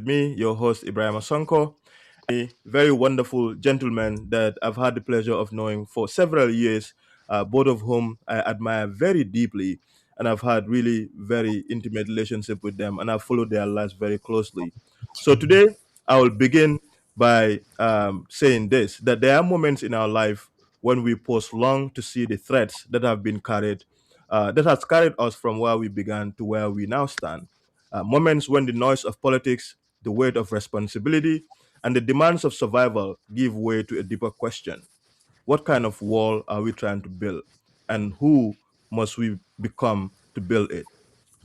with me, your host Ibrahim Asonko, a very wonderful gentleman that I've had the pleasure of knowing for several years, both of whom I admire very deeply, and I've had really very intimate relationship with them, and I've followed their lives very closely. So today, I will begin by saying this: that there are moments in our life when we pause long to see the threads that have been carried, that has carried us from where we began to where we now stand. Moments when the noise of politics, the weight of responsibility, and the demands of survival give way to a deeper question: what kind of wall are we trying to build? And who must we become to build it?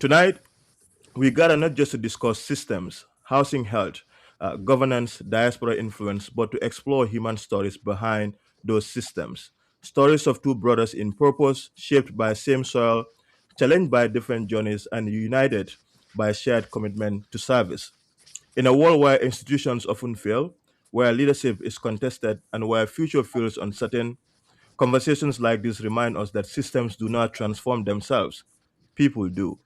Tonight, we gather not just to discuss systems, housing health, governance, diaspora influence, but to explore human stories behind those systems. Stories of two brothers in purpose, shaped by same soil, challenged by different journeys, and united by a shared commitment to service. In a world where institutions often fail, where leadership is contested, and where future feels uncertain, conversations like this remind us that systems do not transform themselves, people do.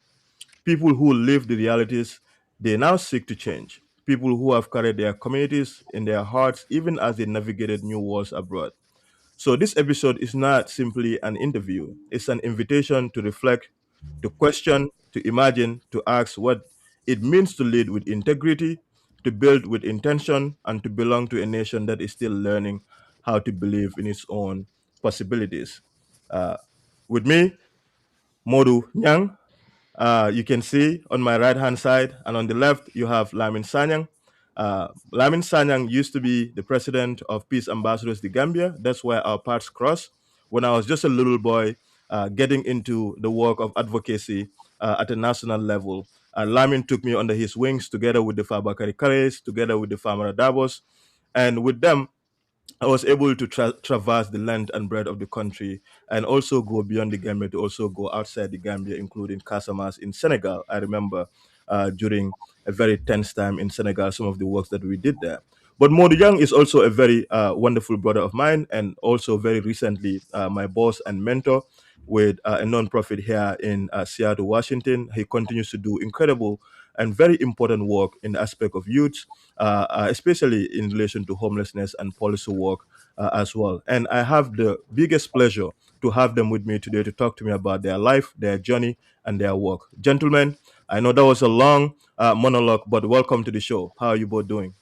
People who live the realities they now seek to change. People who have carried their communities in their hearts even as they navigated new worlds abroad. So, this episode is not simply an interview, it's an invitation to reflect, to question, to imagine, to ask what it means to lead with integrity, to build with intention, and to belong to a nation that is still learning how to believe in its own possibilities. Uh, with me, Modou Nyang. You can see on my right hand side and on the left, you have Lamin Sanyang. Lamin Sanyang used to be the president of Peace Ambassadors de Gambia. That's where our paths crossed when I was just a little boy getting into the work of advocacy at a national level. Lamin took me under his wings together with the Fabakari Kares, together with the Famara Davos, and with them, I was able to traverse the length and breadth of the country and also go beyond the Gambia to also go outside the Gambia, including Casamas in Senegal. I remember during a very tense time in Senegal, some of the works that we did there. But Modou Young is also a very wonderful brother of mine, and also very recently my boss and mentor with a nonprofit here in Seattle, Washington. He continues to do incredible and very important work in the aspect of youth, especially in relation to homelessness and policy work as well. And I have the biggest pleasure to have them with me today to talk to me about their life, their journey, and their work. Gentlemen, I know that was a long monologue, but welcome to the show. How are you both doing?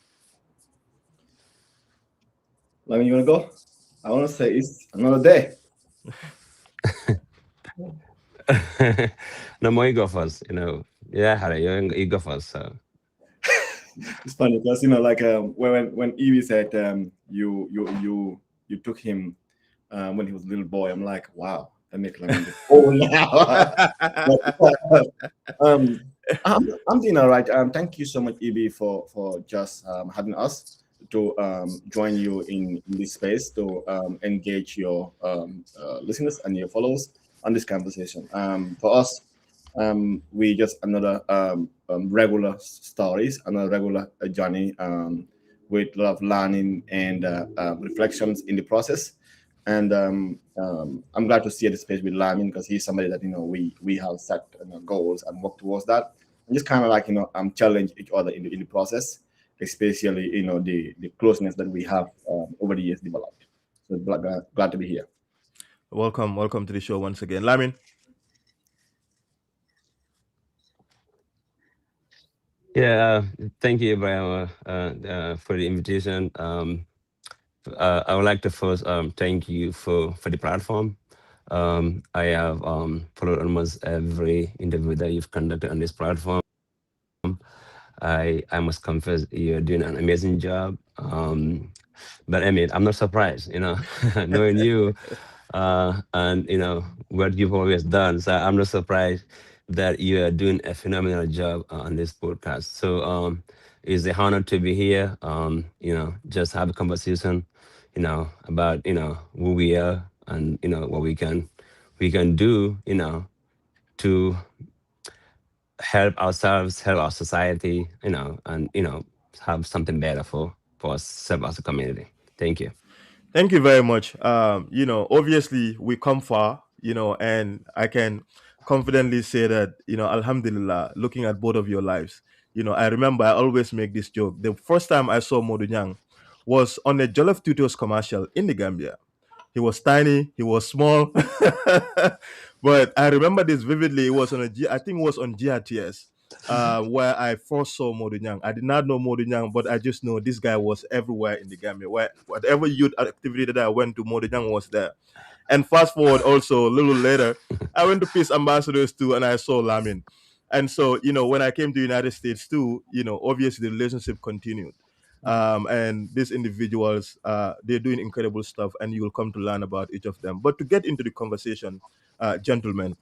Lamin, you want to go? I want to say it's another day. No more you go first, Yeah, Harry, you go first. So It's funny because like when Evie said you took him when he was a little boy, I'm like, wow, that makes Lamin old now. um, I'm doing all right. Thank you so much, Evie, for just having us to join you in this space to engage your listeners and your followers on this conversation. For us, we just another regular stories, another regular journey with a lot of learning and reflections in the process. And I'm glad to see the space with Lamin because he's somebody that we have set goals and work towards that, and just kind of like challenge each other in the process, especially the closeness that we have over the years developed. So glad to be here. Welcome to the show once again. Lamin. yeah, thank you, Brian, for the invitation. I would like to first thank you for the platform. I have followed almost every interview that you've conducted on this platform. I must confess you're doing an amazing job. But I mean, I'm not surprised, knowing you and what you've always done. So I'm not surprised that you are doing a phenomenal job on this podcast. So it's an honor to be here. Just have a conversation, about who we are and what we can do, to help ourselves, help our society, and have something better for ourselves as a community. Thank you. Thank you very much. Obviously we come far, and I can confidently say that, Alhamdulillah, looking at both of your lives, I remember I always make this joke. The first time I saw Modou Nyang was on a Jollof Tutos commercial in the Gambia. He was tiny, he was small, but I remember this vividly. It was on I think it was on GRTS, where I first saw Modou Nyang. I did not know Modou Nyang, but I just know this guy was everywhere in the Gambia. Where whatever youth activity that I went to, Modou Nyang was there. And fast forward also a little later, I went to Peace Ambassadors too, and I saw Lamin. And so, when I came to United States too, obviously the relationship continued. And these individuals, they're doing incredible stuff, and you will come to learn about each of them. But to get into the conversation, gentlemen,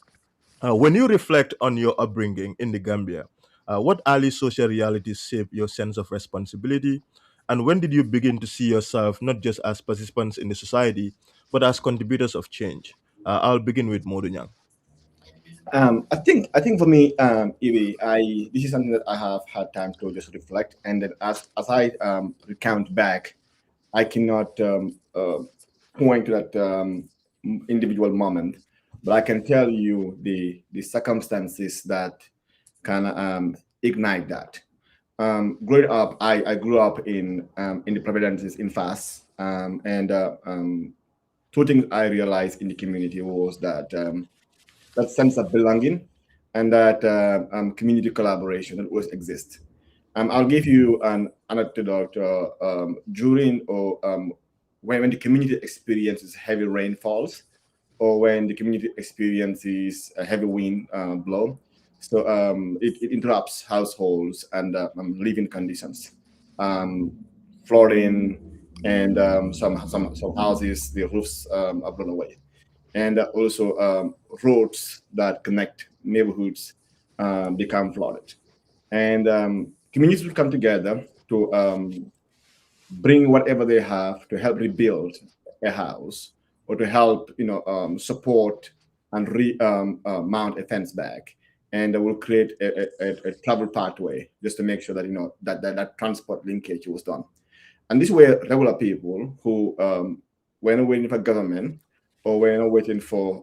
when you reflect on your upbringing in the Gambia, what early social realities shape your sense of responsibility? And when did you begin to see yourself not just as participants in the society, but as contributors of change? I'll begin with Modou Nyang. I think for me, Iwi, this is something that I have had time to just reflect, and then as I recount back, I cannot point to that individual moment, but I can tell you the circumstances that kind of ignite that. Growing up, I grew up in the Providences in FAS, and two things I realized in the community was that that sense of belonging and that community collaboration that always exists. I'll give you an anecdote during or when the community experiences heavy rainfalls or when the community experiences a heavy wind blow. So it interrupts households and living conditions. Flooding and some houses, the roofs are blown away. And also roads that connect neighborhoods become flooded. And communities will come together to bring whatever they have to help rebuild a house or to help support and mount a fence back, and will create a travel pathway just to make sure that that transport linkage was done. And these were regular people who were not waiting for government or were not waiting for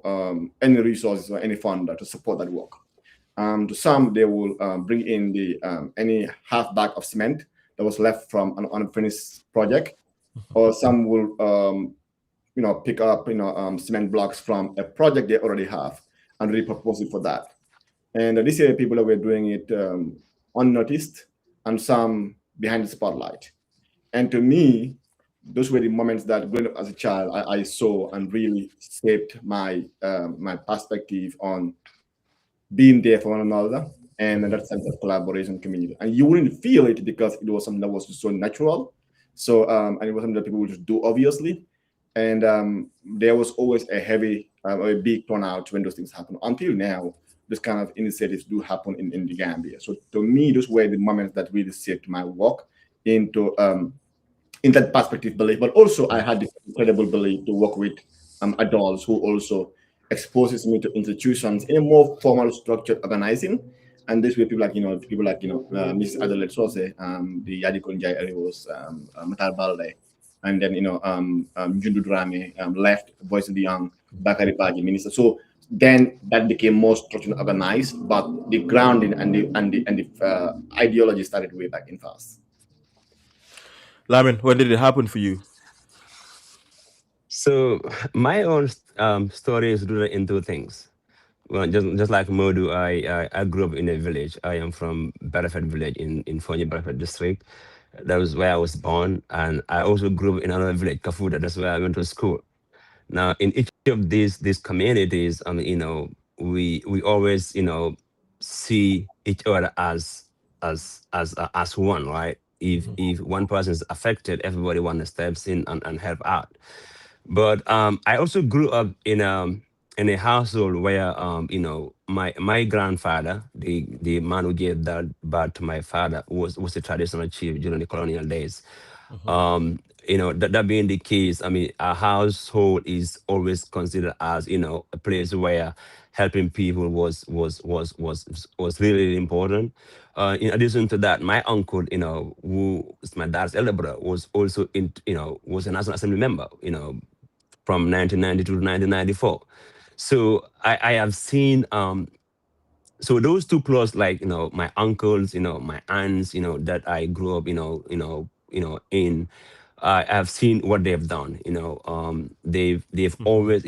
any resources or any funder to support that work. To some, they will bring in the any half bag of cement that was left from an unfinished project, or some will pick up cement blocks from a project they already have and repurpose it for that. And these are people that were doing it unnoticed, and some behind the spotlight. And to me, those were the moments that growing up as a child I saw and really shaped my my perspective on being there for one another and that sense of collaboration community. And you wouldn't feel it because it was something that was just so natural. So and it was something that people would just do obviously. And there was always a heavy, a big turnout when those things happen. Until now, this kind of initiatives do happen in the Gambia. So to me, those were the moments that really shaped my work into in that perspective belief. But also I had the incredible belief to work with adults who also exposes me to institutions in a more formal structured organizing. And this way people like Mrs. Adelaide Sose, the Yadikon Jai Arewas, Matar Balde, and then Jundu Drame left, Voice of the Young, Bakari Baji minister. So then that became more structured and organized, but the grounding and the ideology started way back in FAST. Lamin, when did it happen for you? So my own story is rooted in two things. Well, just like Modu, I grew up in a village. I am from Barafet village in Fonyi Barafet district. That was where I was born, and I also grew up in another village, Kafuda. That's where I went to school. Now, in each of these communities, we always see each other as one, right? If one person is affected, everybody want to steps in and help out. But I also grew up in a household where my grandfather, the man who gave that birth to my father, was a traditional chief during the colonial days. That being the case, I mean, our household is always considered as a place where helping people was really important. In addition to that, my uncle, who is my dad's elder brother, was also was a National Assembly member, from 1992 to 1994. So I have seen So those two close, like, my uncles, my aunts, that I grew up, in. I've seen what they've done. They've Mhm. always,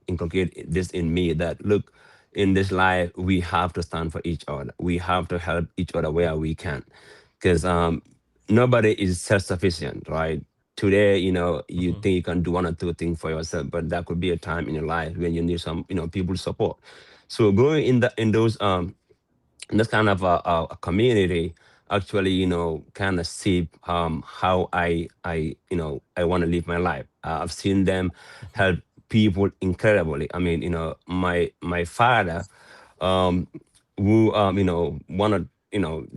inculcated this in me, that look, in this life we have to stand for each other. We have to help each other where we can, because nobody is self-sufficient, right? Today, you Mhm. think you can do one or two things for yourself, but that could be a time in your life when you need some, people support. So growing in those this kind of a community actually, kind of shape how I want to live my life. I've seen them Mhm. help people incredibly. I mean, my father, um who want to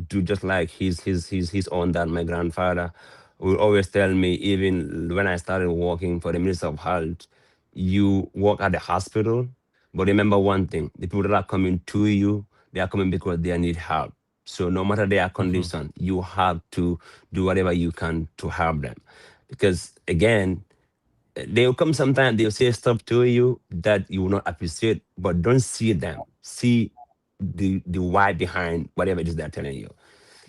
do just like his own dad, my grandfather, will always tell me, even when I started working for the Minister of Health, you work at the hospital, but remember one thing: the people that are coming to you, they are coming because they need help. So no matter their Mhm. condition, you have to do whatever you can to help them. Because again, they'll come sometimes, they'll say stuff to you that you will not appreciate, but don't see them. See the why behind whatever it is they're telling you.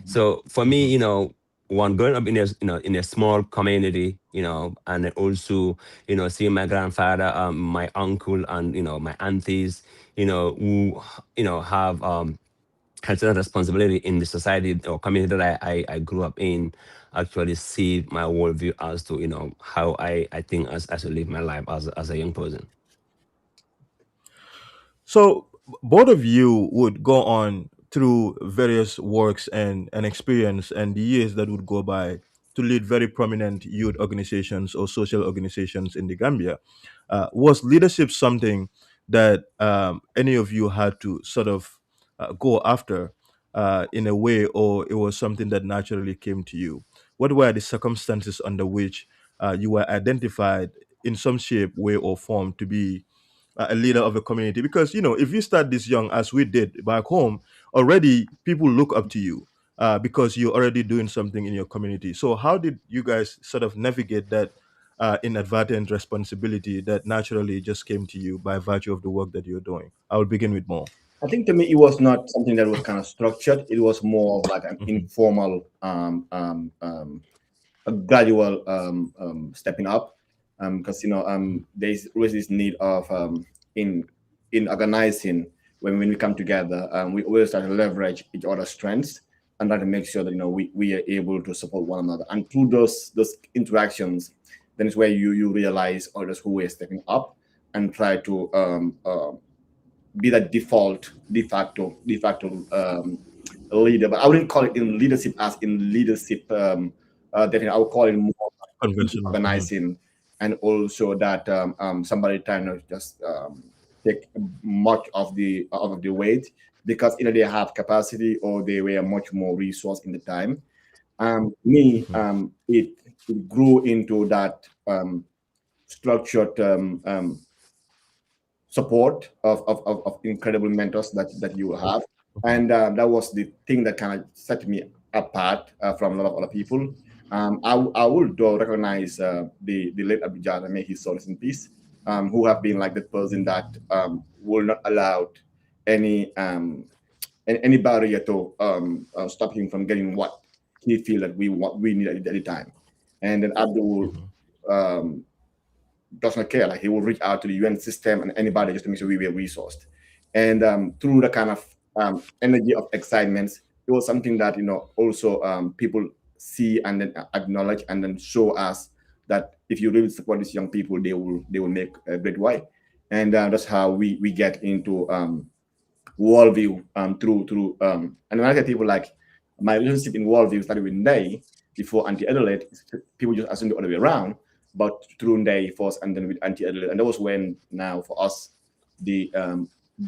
So for me, Mhm. one, growing up in a in a small community, and also, seeing my grandfather, my uncle, and my aunties, who have had certain responsibility in the society or community that I grew up in, actually see my worldview as to how I think as I should live my life as a young person. So both of you would go on through various works and experience and the years that would go by to lead very prominent youth organizations or social organizations in the Gambia. Was leadership something that any of you had to sort of go after in a way, or it was something that naturally came to you? What were the circumstances under which you were identified in some shape, way, or form to be a leader of a community? Because if you start this young as we did back home, already people look up to you because you're already doing something in your community. So how did you guys sort of navigate that inadvertent responsibility that naturally just came to you by virtue of the work that you're doing? I will begin with Mo. I think to me it was not something that was kind of structured. It was more of like an Hmm. informal, a gradual stepping up, because there's always this need of in in organizing. When we come together, we always try to leverage each other's strengths and try to make sure that we are able to support one another. And through those interactions, then it's where you realize others who are stepping up and try to be the de facto leader. But I wouldn't call it in leadership as in leadership. Definitely, I would call it more into Conventional. Hmm. organizing, and also that somebody trying to just take much of the weight, because either they have capacity or they were much more resource in the time. Me, Hmm. it grew into that structured support of incredible mentors that you have. And that was the thing that kind of set me apart from a lot of other people. I would though recognize the late Abidjan, may his soul rest in peace, who have been like the person that will not allow any any barrier to stop him from getting what he feel that we need at the time. And then Abdul Hmm. um, does not care. Like he will reach out to the UN system and anybody just to make sure we were resourced. And through the kind of energy of excitement, it was something that also people see and then acknowledge and then show us that if you really support these young people, they will make a great way. And that's how we get into worldview through and when I get people like my relationship in worldview started with Nday before anti-Adelaide. People just assume the other way around, but through Nday first and then with anti-Adelaide, and that was when now for us the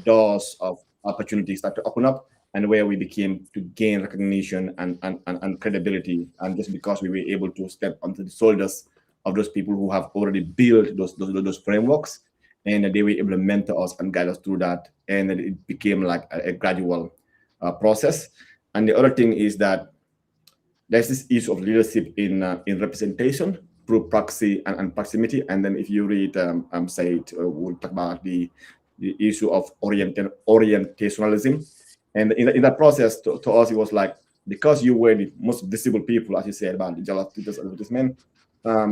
doors of opportunity start to open up, and where we became to gain recognition and credibility, and just because we were able to step onto the shoulders of those people who have already built those frameworks, and they were able to mentor us and guide us through that, and then it became like a gradual process. And the other thing is that there's this issue of leadership in representation through proxy and proximity. And then if you read Said, we'll talk about the the issue of orientationalism. And in that process, to us, it was like, because you were the most visible people, as you said, about the Jala Tutors advertisement,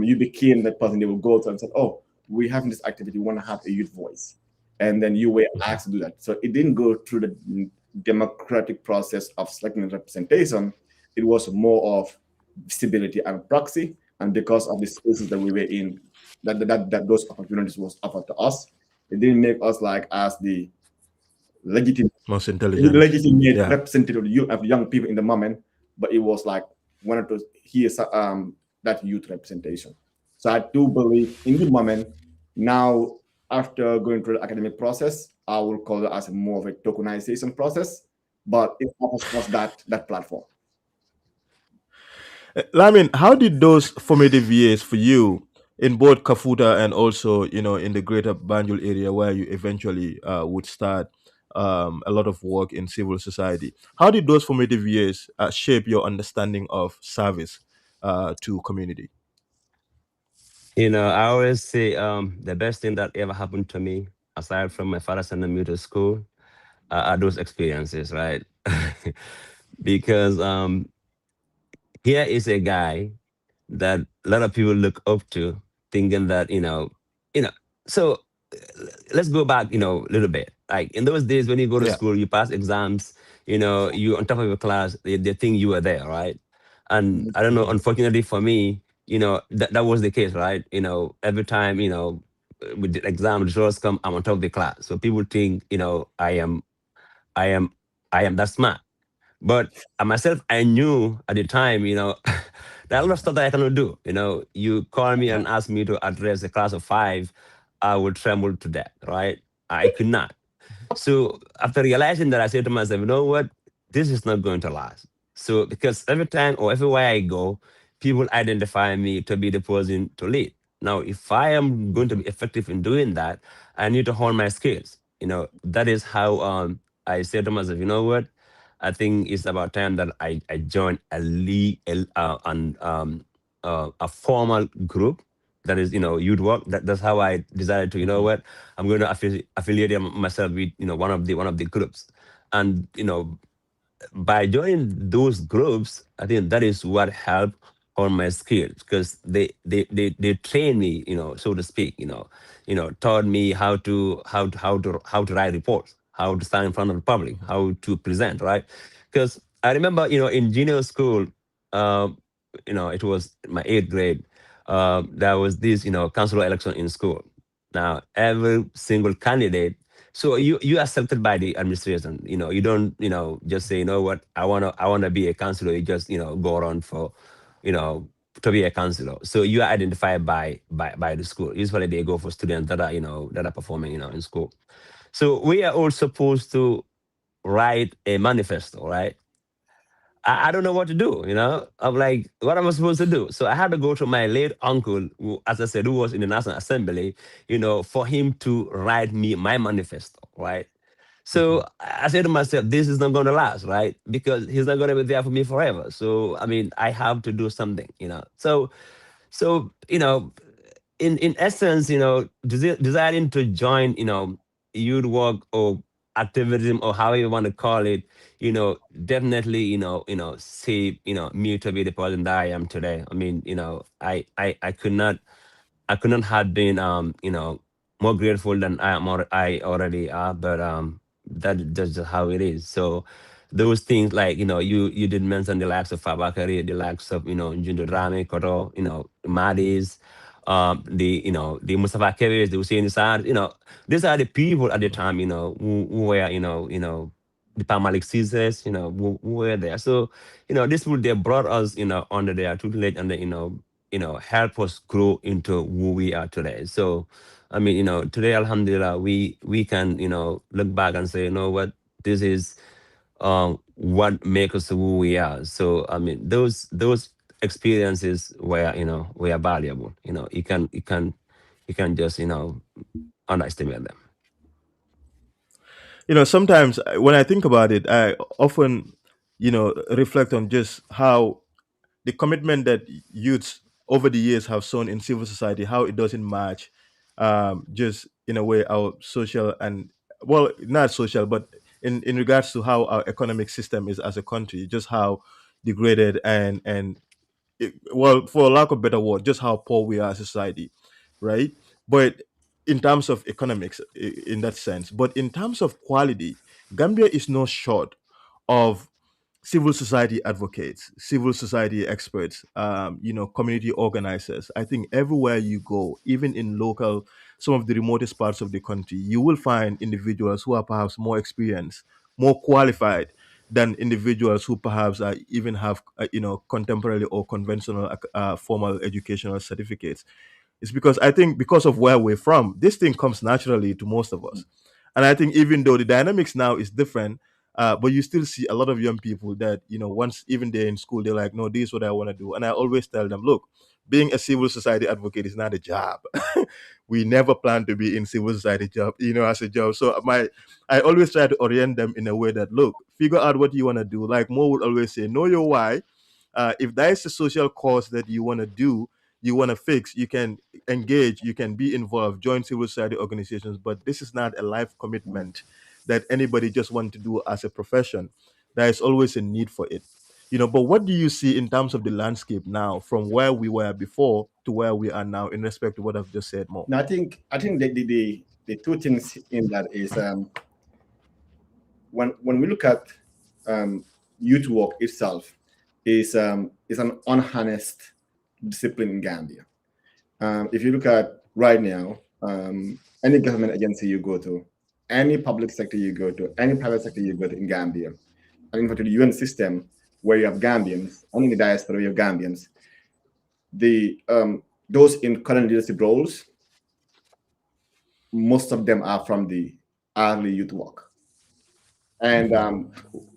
you became the person they will go to and said, oh, we're having this activity, we want to have a youth voice. And then you were asked to do that. So it didn't go through the democratic process of selecting representation. It was more of visibility and proxy. And because of the spaces that we were in, that those opportunities was offered to us, it didn't make us like as the legitimate Most intelligent. Yeah. representative of the young people in the moment, but it was like wanted to hear that youth representation. So I do believe in the moment now, after going through the academic process, I will call it as more of a tokenization process, but it offers us that platform. Lamin, how did those formative years for you in both Kafuta and also, in the greater Banjul area where you eventually would start a lot of work in civil society, how did those formative years shape your understanding of service to community? I always say the best thing that ever happened to me, aside from my father sending me to school, are those experiences, right? Because here is a guy that a lot of people look up to, thinking that you know. So let's go back, a little bit. Like in those days when you go to Yeah. school, you pass exams, you on top of your class, they think you were there, right? And I don't know, Mhm. unfortunately for me, that was the case, right? Every time, with the exam the results come, I'm on top of the class. So people think, I am, I am that smart. But myself, I knew at the time, there are a lot of stuff that I cannot do. You call me and ask me to address a class of five, I would tremble to death, right? I could not. So after realizing that, I said to myself, you know what? This is not going to last. So because every time or everywhere I go, people identify me to be the person to lead. Now, if I am going to be Mhm. effective in doing that, I need to hone my skills. That is how I said to myself, you know what? I think it's about time that I join a formal group that is, youth work. That's how I decided to, Mhm. what, I'm going to affiliate myself with, one of the groups. And, by joining those groups, I think that is what helped on my skills, because they train me, so to speak, taught me how to write reports, how to stand in front of the public, Mhm. how to present, right? Because I remember, in junior school, um, it was my eighth grade. There was this, council election in school. Now every single candidate, so you are selected by the administration. You don't, just say, you know what, I wanna be a counselor. You just, go around for, you know, to be a counselor. So you are identified by the school. Usually they go for students that are, that are performing, in school. So we are all supposed to write a manifesto, right? I don't know what to do, I'm like, what am I supposed to do? So I had to go to my late uncle, who, as I said, who was in the National Assembly, for him to write me my manifesto, right? Mhm. So I said to myself, this is not going to last, right? Because he's not going to be there for me forever. So, I mean, I have to do something. So, in essence, deciding to join, youth work or activism or however you want to call it, definitely, save, me to be the person that I am today. I mean, I could not have been, more grateful than I already are, but that's just how it is. So those things, like, you did mention the likes of Fabakari, the likes of, Jindo Rame, Koto, Madis, the Mustafa Kevis, the Hussein Sa'ad, these are the people at the time, who were, the Pamalik Caesars, who were there. So, this would, they brought us, under their tutelage, and help us grow into who we are today. So, I mean, today, Alhamdulillah, we can, look back and say, you know what, this is what makes us who we are. So, I mean, those experiences were valuable. You can just, underestimate them. Sometimes when I think about it, I often, reflect on just how the commitment that youths over the years have shown in civil society, how it doesn't match just in a way our social and, well, not social, but in regards to how our economic system is as a country, just how degraded and well, for lack of better word, just how poor we are as a society, right? But in terms of economics, in that sense, but in terms of quality, Gambia is no short of civil society advocates, civil society experts, community organizers. I think everywhere you go, even in local, some of the remotest parts of the country, you will find individuals who are perhaps more experienced, more qualified than individuals who perhaps even have, contemporary or conventional formal educational certificates. It's because I think because of where we're from, this thing comes naturally to most of us. And I think even though the dynamics now is different, but you still see a lot of young people that, once even they're in school, they're like, no, this is what I want to do. And I always tell them, look, being a civil society advocate is not a job. We never plan to be in civil society job, as a job. So I always try to orient them in a way that, look, figure out what you want to do. Like Mo would always say, know your why. If that is a social cause that you want to do, you want to fix, you can engage, you can be involved, join civil society organizations, but this is not a life commitment that anybody just want to do as a profession. There is always a need for it. But what do you see in terms of the landscape now from where we were before to where we are now in respect to what I've just said, More? Now, I think the two things in that is when we look at youth work itself is an unharnessed discipline in Gambia. If you look at right now, any government agency you go to, any public sector you go to, any private sector you go to in Gambia, and in fact to the UN system where you have Gambians, only in the diaspora you have Gambians, those in current leadership roles, most of them are from the early youth work. And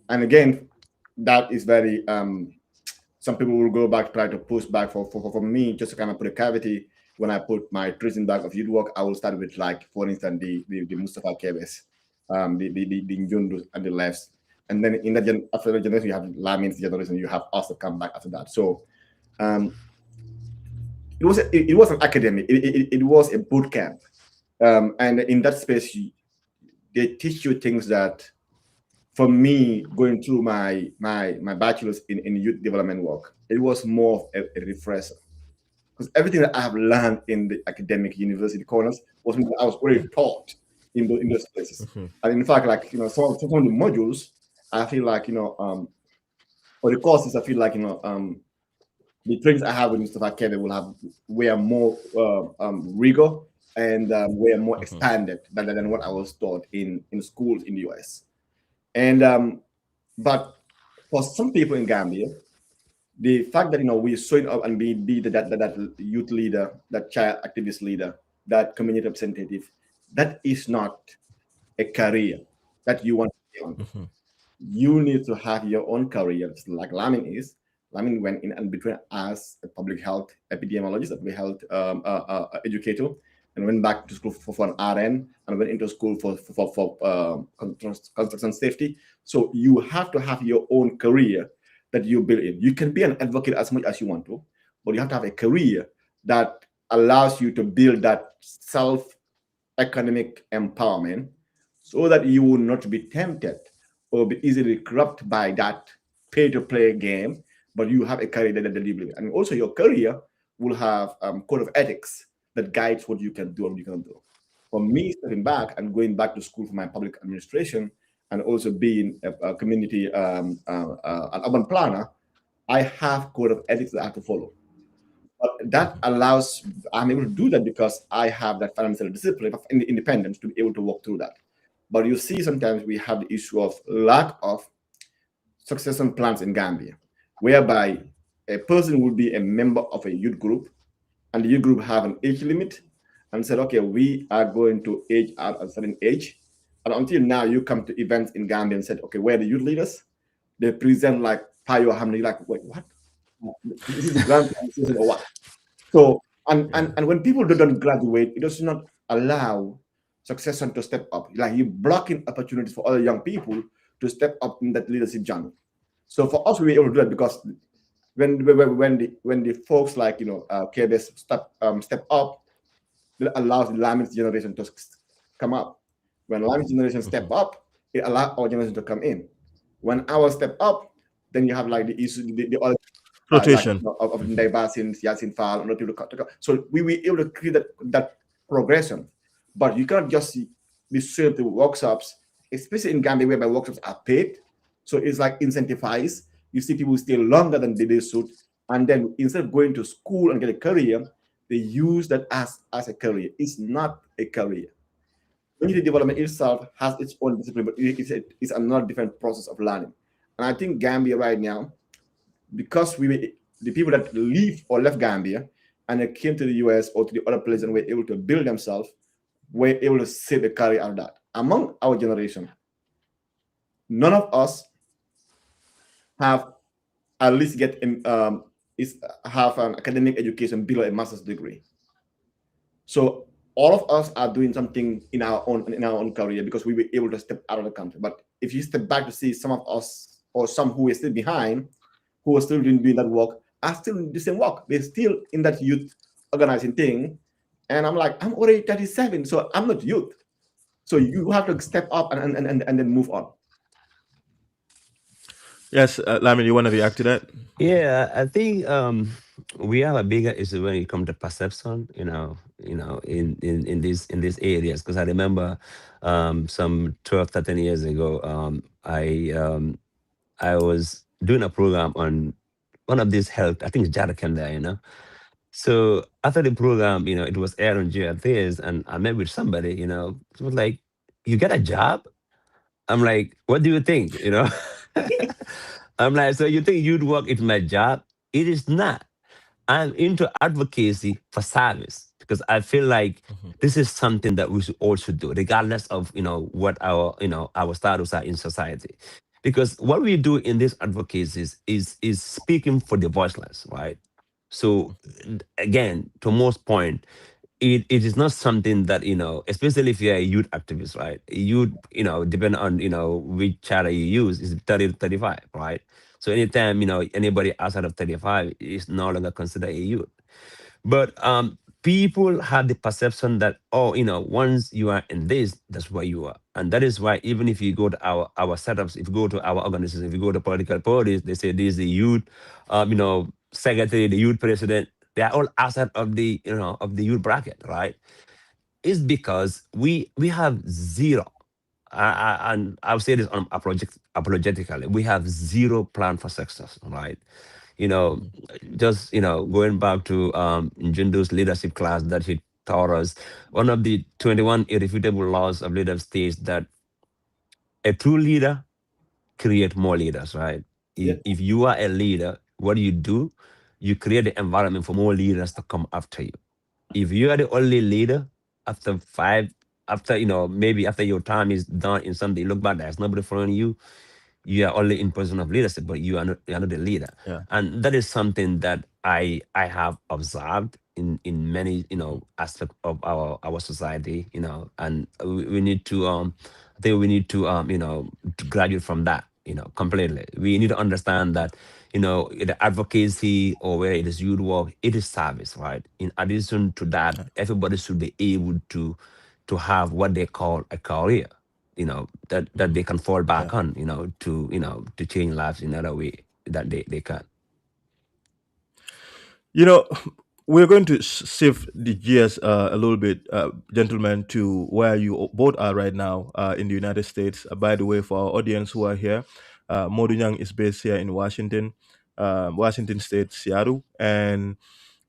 again, that is very some people will go back, try to push back for me, just to kind of put a cavity. When I put my treatment back of youth work, I will start with, like, for instance, the Mustafa Kebes, the Njundu and the lefts. And then in that after the generation, you have Lamin's generation, you have us to come back after that. So it was an academic, it was a boot camp. And in that space, they teach you things that, for me, going through my bachelor's in youth development work, it was more of a refresher. Because everything that I have learned in the academic university corners was I was already taught in those places. Mm-hmm. And in fact, like, some of the modules, I feel like, or the courses, I feel like, the trainings I have with Mustafa Kebe will have way more rigor and way more expanded than what I was taught in schools in the US. And but for some people in Gambia, the fact that we're showing up and be that youth leader, that child activist leader, that community representative, that is not a career that you want to be on. Mm-hmm. You need to have your own career, like Lamin is. Lamin went in and between as a public health epidemiologist, a public health educator, and went back to school for an RN, and went into school for construction safety. So you have to have your own career that you build in. You can be an advocate as much as you want to, but you have to have a career that allows you to build that self-economic empowerment so that you will not be tempted or be easily corrupted by that pay-to-play game, but you have a career that you believe in. And also your career will have code of ethics that guides what you can do and what you can do. For me, stepping back and going back to school for my public administration and also being a community, an urban planner, I have code of ethics that I have to follow. But that allows, I'm able to do that because I have that financial discipline of independence to be able to walk through that. But you see, sometimes we have the issue of lack of succession plans in Gambia, whereby a person would be a member of a youth group, and the youth group have an age limit, and said, okay, we are going to age out at a certain age. And until now, you come to events in Gambia and said, okay, where are the youth leaders? They present like Payo Hamni, like, wait, what? This is the grand presentation or what? So, and when people don't graduate, it does not allow succession to step up. Like, you're blocking opportunities for other young people to step up in that leadership journey. So for us, we were able to do that because when the folks like KBS step up, that allows the Lamin generation to come up. When Lamin generation step up, it allows our generation to come in. When our step up, then you have like the issue, the other like Rotation. of Ndaibasin, Yasin Fall, and other people. So we were able to create that progression. But you cannot just be served the workshops, especially in Gambia, whereby workshops are paid. So it's like incentivized. You see people stay longer than they should. And then instead of going to school and get a career, they use that as a career. It's not a career. Community development itself has its own discipline, but it's another different process of learning. And I think Gambia right now, because the people that leave or left Gambia and they came to the US or to the other places and were able to build themselves, were able to save a career out of that. Among our generation, none of us have at least have an academic education below a master's degree. So all of us are doing something in our own career because we were able to step out of the country. But if you step back to see some of us or some who are still behind, who are still doing that work, are still doing the same work. They're still in that youth organizing thing. And I'm like, I'm already 37, so I'm not youth. So you have to step up and then move on. Yes, Lamin, you want to react to that? Yeah, I think we have a bigger issue when it comes to perception, in these areas. Because I remember some 12, 13 years ago, I was doing a program on one of these health, I think it's Jarakenda. So after the program, it was aired on GRTs, and I met with somebody, it was like, you get a job? I'm like, what do you think? I'm like, so you think you'd work in my job? It is not. I'm into advocacy for service because I feel like this is something that we should all should do, regardless of what our status are in society. Because what we do in these advocacies is speaking for the voiceless, right? So again, to most point, it is not something that especially if you're a youth activist, right? You depend on which charter you use, is 30 to 35, right? So anytime anybody outside of 35 is no longer considered a youth. But people have the perception that, oh, once you are in this, that's where you are. And that is why even if you go to our setups, if you go to our organizations, if you go to political parties, they say this is the youth, secretary, the youth president. They are all outside of the of the youth bracket, right? It's because we have zero. And I'll say this apologetically. We have zero plan for success, right? you know, just going back to Njundu's leadership class that he taught us, one of the 21 irrefutable laws of leadership states that a true leader create more leaders, right? Yeah. If you are a leader, what do? You create the environment for more leaders to come after you. If you are the only leader, after five, after maybe after your time is done in something, you look back, there's nobody following you. You are only in position of leadership, but you are not the leader. Yeah. And that is something that I have observed in many aspects of our society. And we need to I think we need to graduate from that completely. We need to understand that the advocacy or where it is youth work, it is service, right? In addition to that, everybody should be able to have what they call a career, that they can fall back Yeah. on, to change lives in another way that they can. You know, we're going to shift the gears a little bit, gentlemen, to where you both are right now in the United States. By the way, for our audience who are here, Modou Nyang is based here in Washington, Washington State, Seattle, and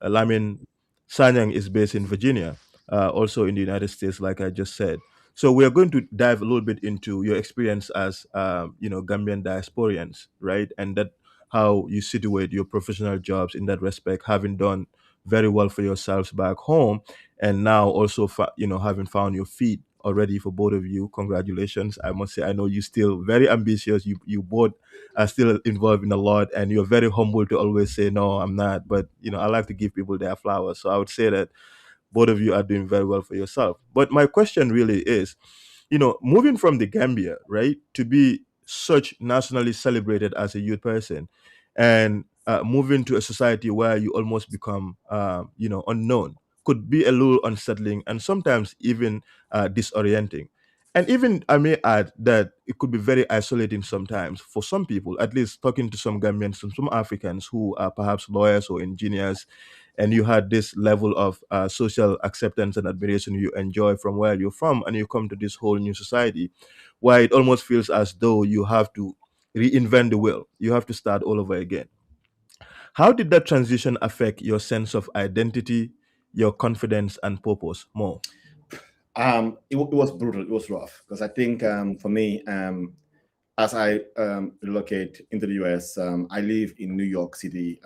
Lamin Sanyang is based in Virginia, also in the United States, like I just said. So we are going to dive a little bit into your experience as, Gambian diasporians, right? And that how you situate your professional jobs in that respect, having done very well for yourselves back home, and now also, having found your feet already for both of you. Congratulations! I must say, I know you still very ambitious. You both are still involved in a lot, and you're very humble to always say, no, I'm not. But I like to give people their flowers, so I would say that both of you are doing very well for yourself. But my question really is, moving from the Gambia, right, to be such nationally celebrated as a youth person, and moving to a society where you almost become, unknown, could be a little unsettling and sometimes even disorienting. And even I may add that it could be very isolating sometimes for some people, at least talking to some Gambians and some Africans who are perhaps lawyers or engineers, and you had this level of social acceptance and admiration you enjoy from where you're from, and you come to this whole new society where it almost feels as though you have to reinvent the wheel, you have to start all over again. How did that transition affect your sense of identity, your confidence, and purpose more? It was brutal. It was rough because I think for me, as I relocate into the US, I live in New York City,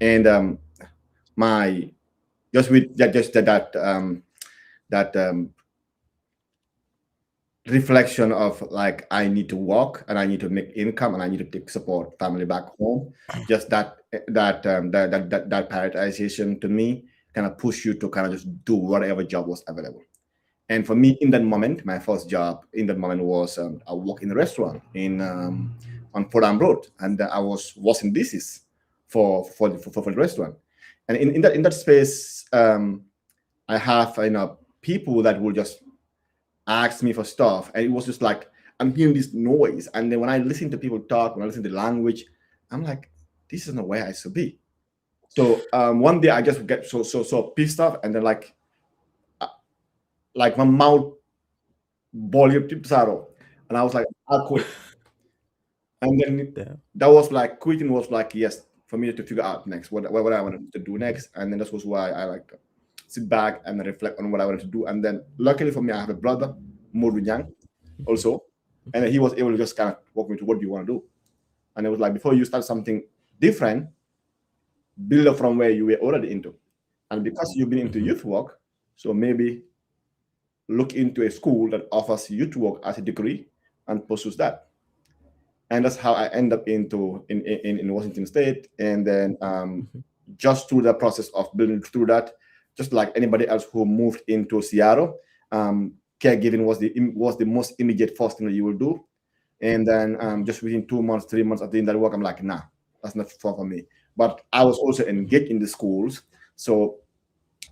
and my just with that just that reflection of like I need to work and I need to make income and I need to take support family back home. Just that prioritization to me kind of push you to kind of just do whatever job was available. And for me, in that moment, my first job in that moment was I work in a restaurant in on Fordham Road, and I was washing dishes for the restaurant. And in that space, I have people that will just ask me for stuff, and it was just like I'm hearing this noise, and then when I listen to people talk, when I listen to the language, I'm like, this is not where I should be. So one day I just get so pissed off, and then like my mouth volume to sorrow, and I was like, I'll quit. And then that was like quitting was like yes for me to figure out next what I wanted to do next, and then that was why I like sit back and reflect on what I wanted to do. And then luckily for me, I have a brother, Modou Nyang, also, and he was able to just kind of walk me to what do you want to do. And it was like before you start something different, build up from where you were already into. And because you've been into youth work, so maybe look into a school that offers youth work as a degree and pursues that. And that's how I end up in Washington State. And then just through the process of building through that, just like anybody else who moved into Seattle, caregiving was the most immediate first thing that you will do. And then just within 2 months, 3 months of doing that work, I'm like, nah, that's not for me. But I was also engaged in the schools, so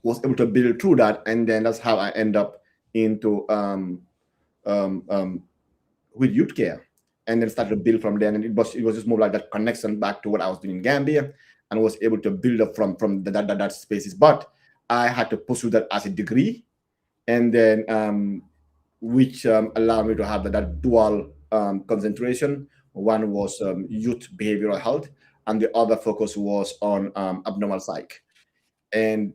was able to build through that, and then that's how I end up into with youth care, and then started to build from there. And it was just more like that connection back to what I was doing in Gambia, and was able to build up from that spaces. But I had to pursue that as a degree, and then which allowed me to have that dual concentration. One was youth behavioral health, and the other focus was on abnormal psych. And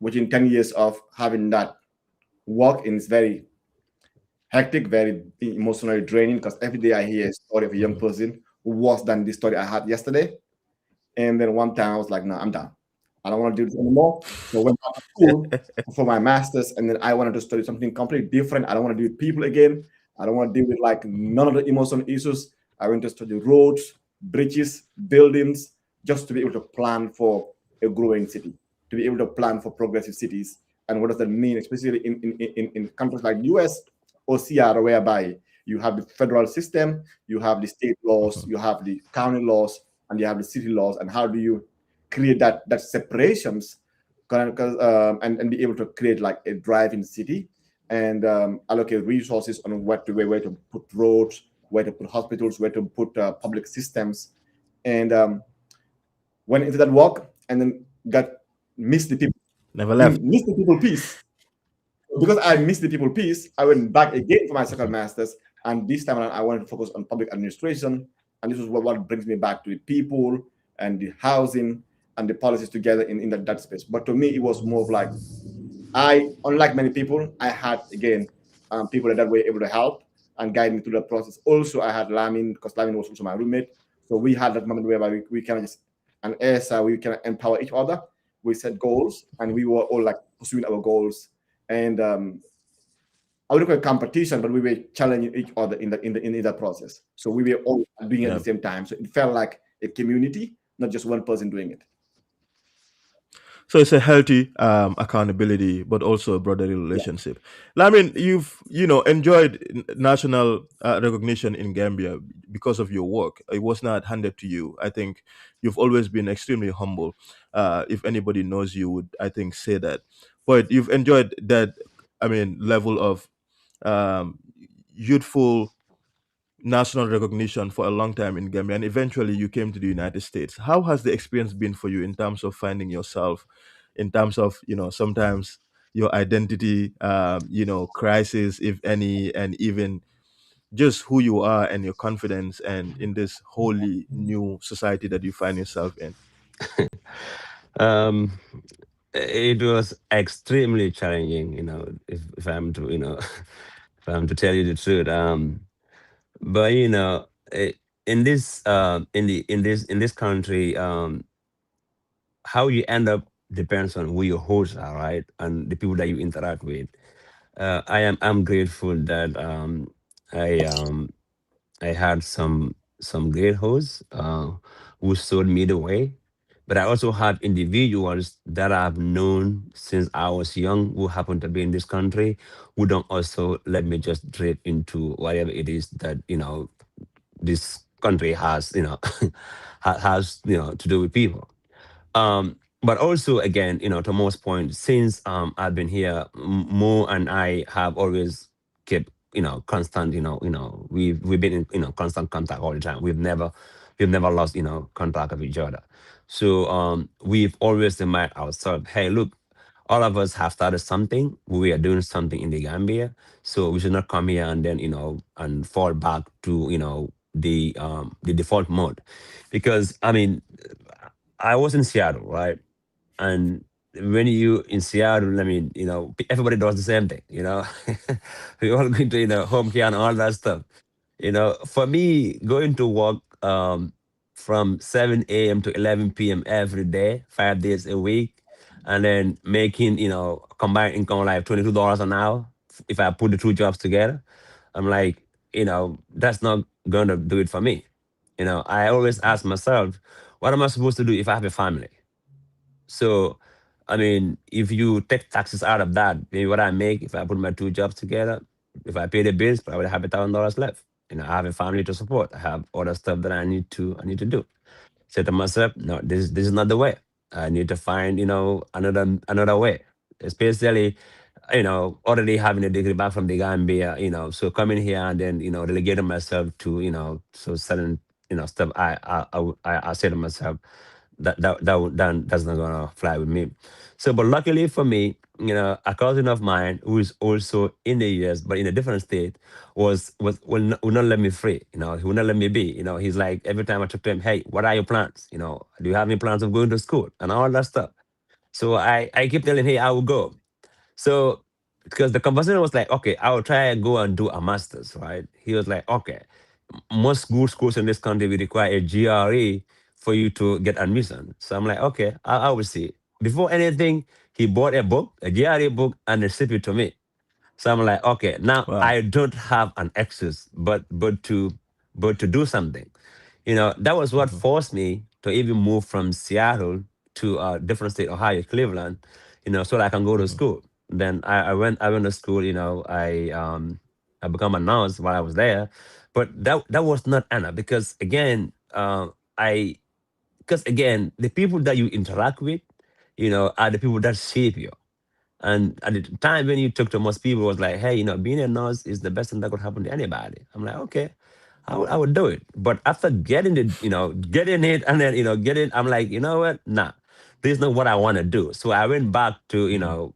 within 10 years of having that work, it's very hectic, very emotionally draining, because every day I hear a story of a young person who worse than the story I had yesterday. And then one time I was like, no, I'm done. I don't want to do this anymore. So I went back to school for my master's, and then I wanted to study something completely different. I don't want to deal with people again. I don't want to deal with like none of the emotional issues. I went to study roads, bridges, buildings, just to be able to plan for a growing city, to be able to plan for progressive cities. And what does that mean, especially in countries like the US or Seattle, whereby you have the federal system, you have the state laws, you have the county laws, and you have the city laws. And how do you create that separations and be able to create like a drive in the city and allocate resources on where to put roads, where to put hospitals, where to put public systems, and went into that work, and then missed the people. Never left. Missed the people piece. Because I missed the people piece, I went back again for my second master's, and this time around I wanted to focus on public administration, and this is what brings me back to the people and the housing and the policies together in that space. But to me, it was more of like, unlike many people, I had, again, people that were able to help and guide me through the process. Also, I had Lamin, because Lamin was also my roommate. So we had that moment whereby we kind of just, and as we can empower each other. We set goals, and we were all like pursuing our goals. And I wouldn't call it competition, but we were challenging each other in that process. So we were all doing it at the same time. So it felt like a community, not just one person doing it. So it's a healthy accountability, but also a brotherly Yeah. relationship. Lamin, you've enjoyed national recognition in Gambia because of your work. It was not handed to you. I think you've always been extremely humble. If anybody knows you, would I think say that. But you've enjoyed that. I mean, level of um, youthful national recognition for a long time in Gambia, and eventually you came to the United States. How has the experience been for you in terms of finding yourself, in terms of sometimes your identity, crisis, if any, and even just who you are and your confidence, and in this wholly new society that you find yourself in? Um, it was extremely challenging, if I'm to, if I'm to tell you the truth. But in this, in this country, how you end up depends on who your hosts are, right, and the people that you interact with. I'm grateful that I um, I had some great hosts who showed me the way. But I also have individuals that I've known since I was young who happen to be in this country who don't also let me just drift into whatever it is that this country has has to do with people. But also, again, to most point, since I've been here, Mo and I have always kept constant, we've been in constant contact all the time. We've never lost contact of each other. So we've always reminded ourselves, hey, look, all of us have started something. We are doing something in the Gambia, so we should not come here and then and fall back to the default mode, because I mean, I was in Seattle, right? And when you in Seattle, I mean, everybody does the same thing, we all going to, home care and all that stuff. For me, going to work from 7 a.m. to 11 p.m. every day, 5 days a week, and then making, combined income like $22 an hour if I put the two jobs together, I'm like, that's not going to do it for me. I always ask myself, what am I supposed to do if I have a family? So, I mean, if you take taxes out of that, maybe what I make if I put my two jobs together, if I pay the bills, probably have $1,000 left. I have a family to support. I have other stuff that I need to do. Say to myself, no, this is not the way. I need to find, another way. Especially, already having a degree back from the Gambia, so coming here and then, relegating myself to, so certain, stuff. I say to myself, that's not gonna fly with me. So, but luckily for me, a cousin of mine who is also in the US but in a different state was will not let me free. He will not let me be. He's like every time I talk to him, hey, what are your plans? Do you have any plans of going to school and all that stuff? So I keep telling him, hey, I will go. So because the conversation was like, okay, I will try and go and do a master's, right? He was like, okay, most good schools in this country will require a GRE for you to get admission. So I'm like, okay, I will see. Before anything, he bought a book, a GRE book, and shipped it to me. So I'm like, okay, now Wow. I don't have an excuse, but to do something. That was what Hmm. forced me to even move from Seattle to a different state, Ohio, Cleveland, so that I can go to Hmm. school. Then I went to school, I become a nurse while I was there. But that was not enough, because again, I because again, the people that you interact with, are the people that shape you. And at the time when you talk to most people, it was like, hey, being a nurse is the best thing that could happen to anybody. I'm like, okay, I would do it. But after getting it, getting it and then, getting, I'm like, you know what? Nah, this is not what I want to do. So I went back to, Hmm.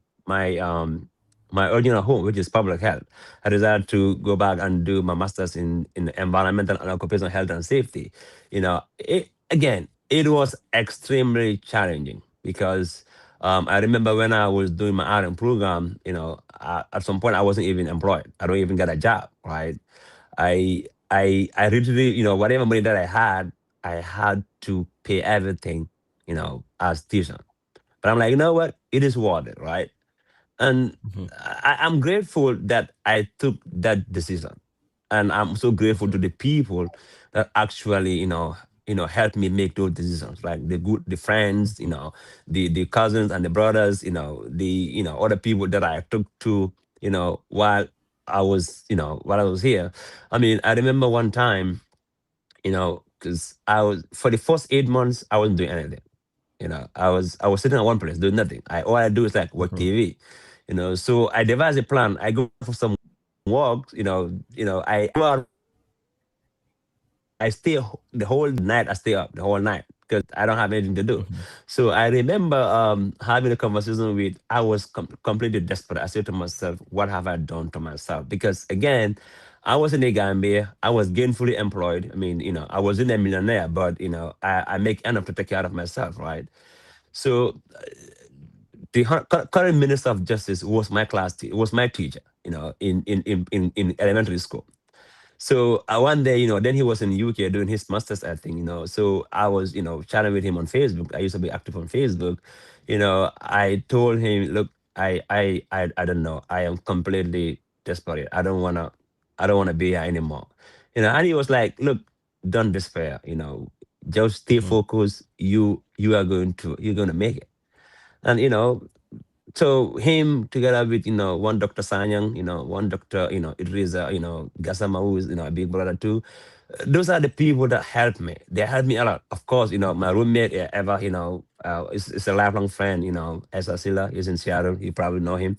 my original home, which is public health. I decided to go back and do my master's in environmental and occupational health and safety. It was extremely challenging because I remember when I was doing my RM program, at some point I wasn't even employed. I don't even get a job, right? I literally, whatever money that I had to pay everything, as tuition. But I'm like, you know what? It is worth it, right? And Hmm. I'm grateful that I took that decision. And I'm so grateful Hmm. to the people that actually, helped me make those decisions, like the friends, the cousins and the brothers, the other people that I took to, while while I was here. I mean, I remember one time, because I was, for the first 8 months, I wasn't doing anything. I was sitting at one place doing nothing. All I do is like watch Mhm. TV. So I devised a plan. I go for some walks. I go out. I stay the whole night. I stay up the whole night because I don't have anything to do. Mhm. So I remember having a conversation with. I was completely desperate. I said to myself, "What have I done to myself?" Because again, I was in the Gambia. I was gainfully employed. I mean, I wasn't a millionaire, but I make enough to take care of myself, right? So the current minister of justice was my was my teacher. In elementary school. So one day, then he was in UK doing his master's, I think. So I was, chatting with him on Facebook. I used to be active on Facebook. I told him, look, I don't know. I am completely desperate. I don't wanna be here anymore. And he was like, look, don't despair. Just stay Mhm. focused. You're gonna make it. And so him together with one Dr. Sanyang, one Dr. Idrisa, Gasama, who is a big brother too. Those are the people that helped me. They helped me a lot. Of course, my roommate Eva, is a lifelong friend. Esa Silla is in Seattle. You probably know him.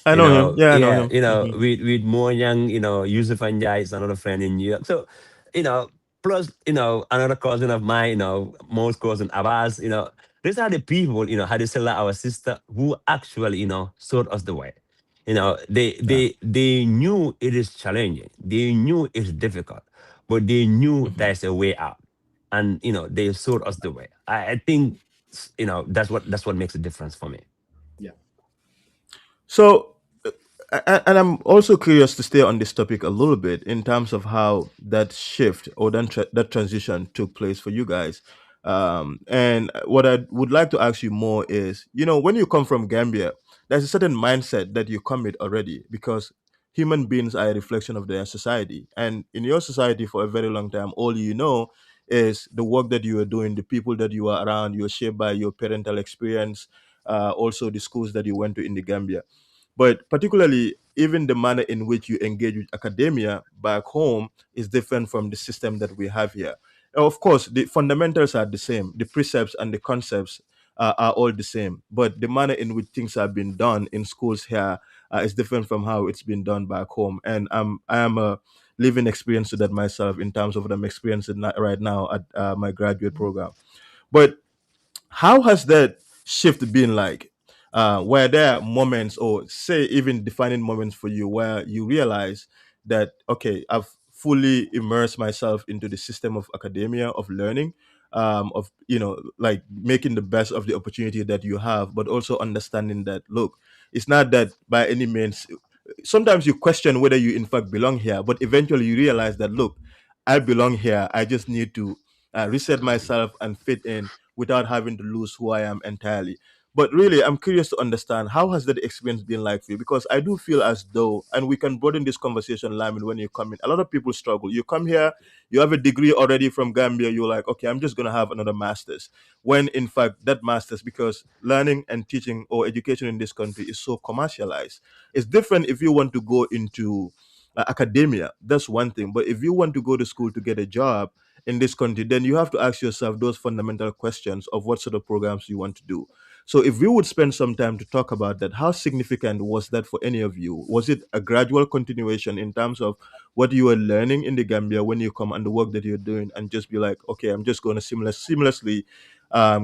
I know him. Yeah, I know Yeah, him. Mhm. with Mo Nyang, Yusuf Anjay is another friend in New York. So, you know, plus, another cousin of mine, Mo's cousin Abbas, these are the people, Hadisela, our sister, who actually, showed us the way. They Yeah. they they knew it is challenging. They knew it's difficult, but they knew Mhm. there's a way out. And they showed us the way. I think that's what makes a difference for me. Yeah. So, and I'm also curious to stay on this topic a little bit in terms of how that shift or that transition took place for you guys. And what I would like to ask you more is, when you come from Gambia, there's a certain mindset that you come with already because human beings are a reflection of their society. And in your society for a very long time, all you know is the work that you are doing, the people that you are around, you're shaped by your parental experience, also the schools that you went to in the Gambia, but particularly even the manner in which you engage with academia back home is different from the system that we have here. Of course, the fundamentals are the same, the precepts and the concepts are all the same, but the manner in which things have been done in schools here is different from how it's been done back home. And I am a living experience to that myself in terms of what I'm experiencing right now at my graduate program. But how has that shift been like? Were there moments, or say even defining moments for you, where you realize that okay, I've fully immersed myself into the system of academia, of learning, of like making the best of the opportunity that you have, but also understanding that look, it's not that by any means. Sometimes you question whether you in fact belong here, but eventually you realize that look, I belong here. I just need to reset myself and fit in without having to lose who I am entirely. But really, I'm curious to understand how has that experience been like for you? Because I do feel as though, and we can broaden this conversation, Lamin, when you come in. A lot of people struggle. You come here, you have a degree already from Gambia. You're like, okay, I'm just gonna have another master's. When in fact that master's, because learning and teaching or education in this country is so commercialized, it's different if you want to go into academia. That's one thing. But if you want to go to school to get a job in this country, then you have to ask yourself those fundamental questions of what sort of programs you want to do. So, if we would spend some time to talk about that, how significant was that for any of you? Was it a gradual continuation in terms of what you were learning in the Gambia when you come and the work that you're doing, and just be like, okay, I'm just going to seamlessly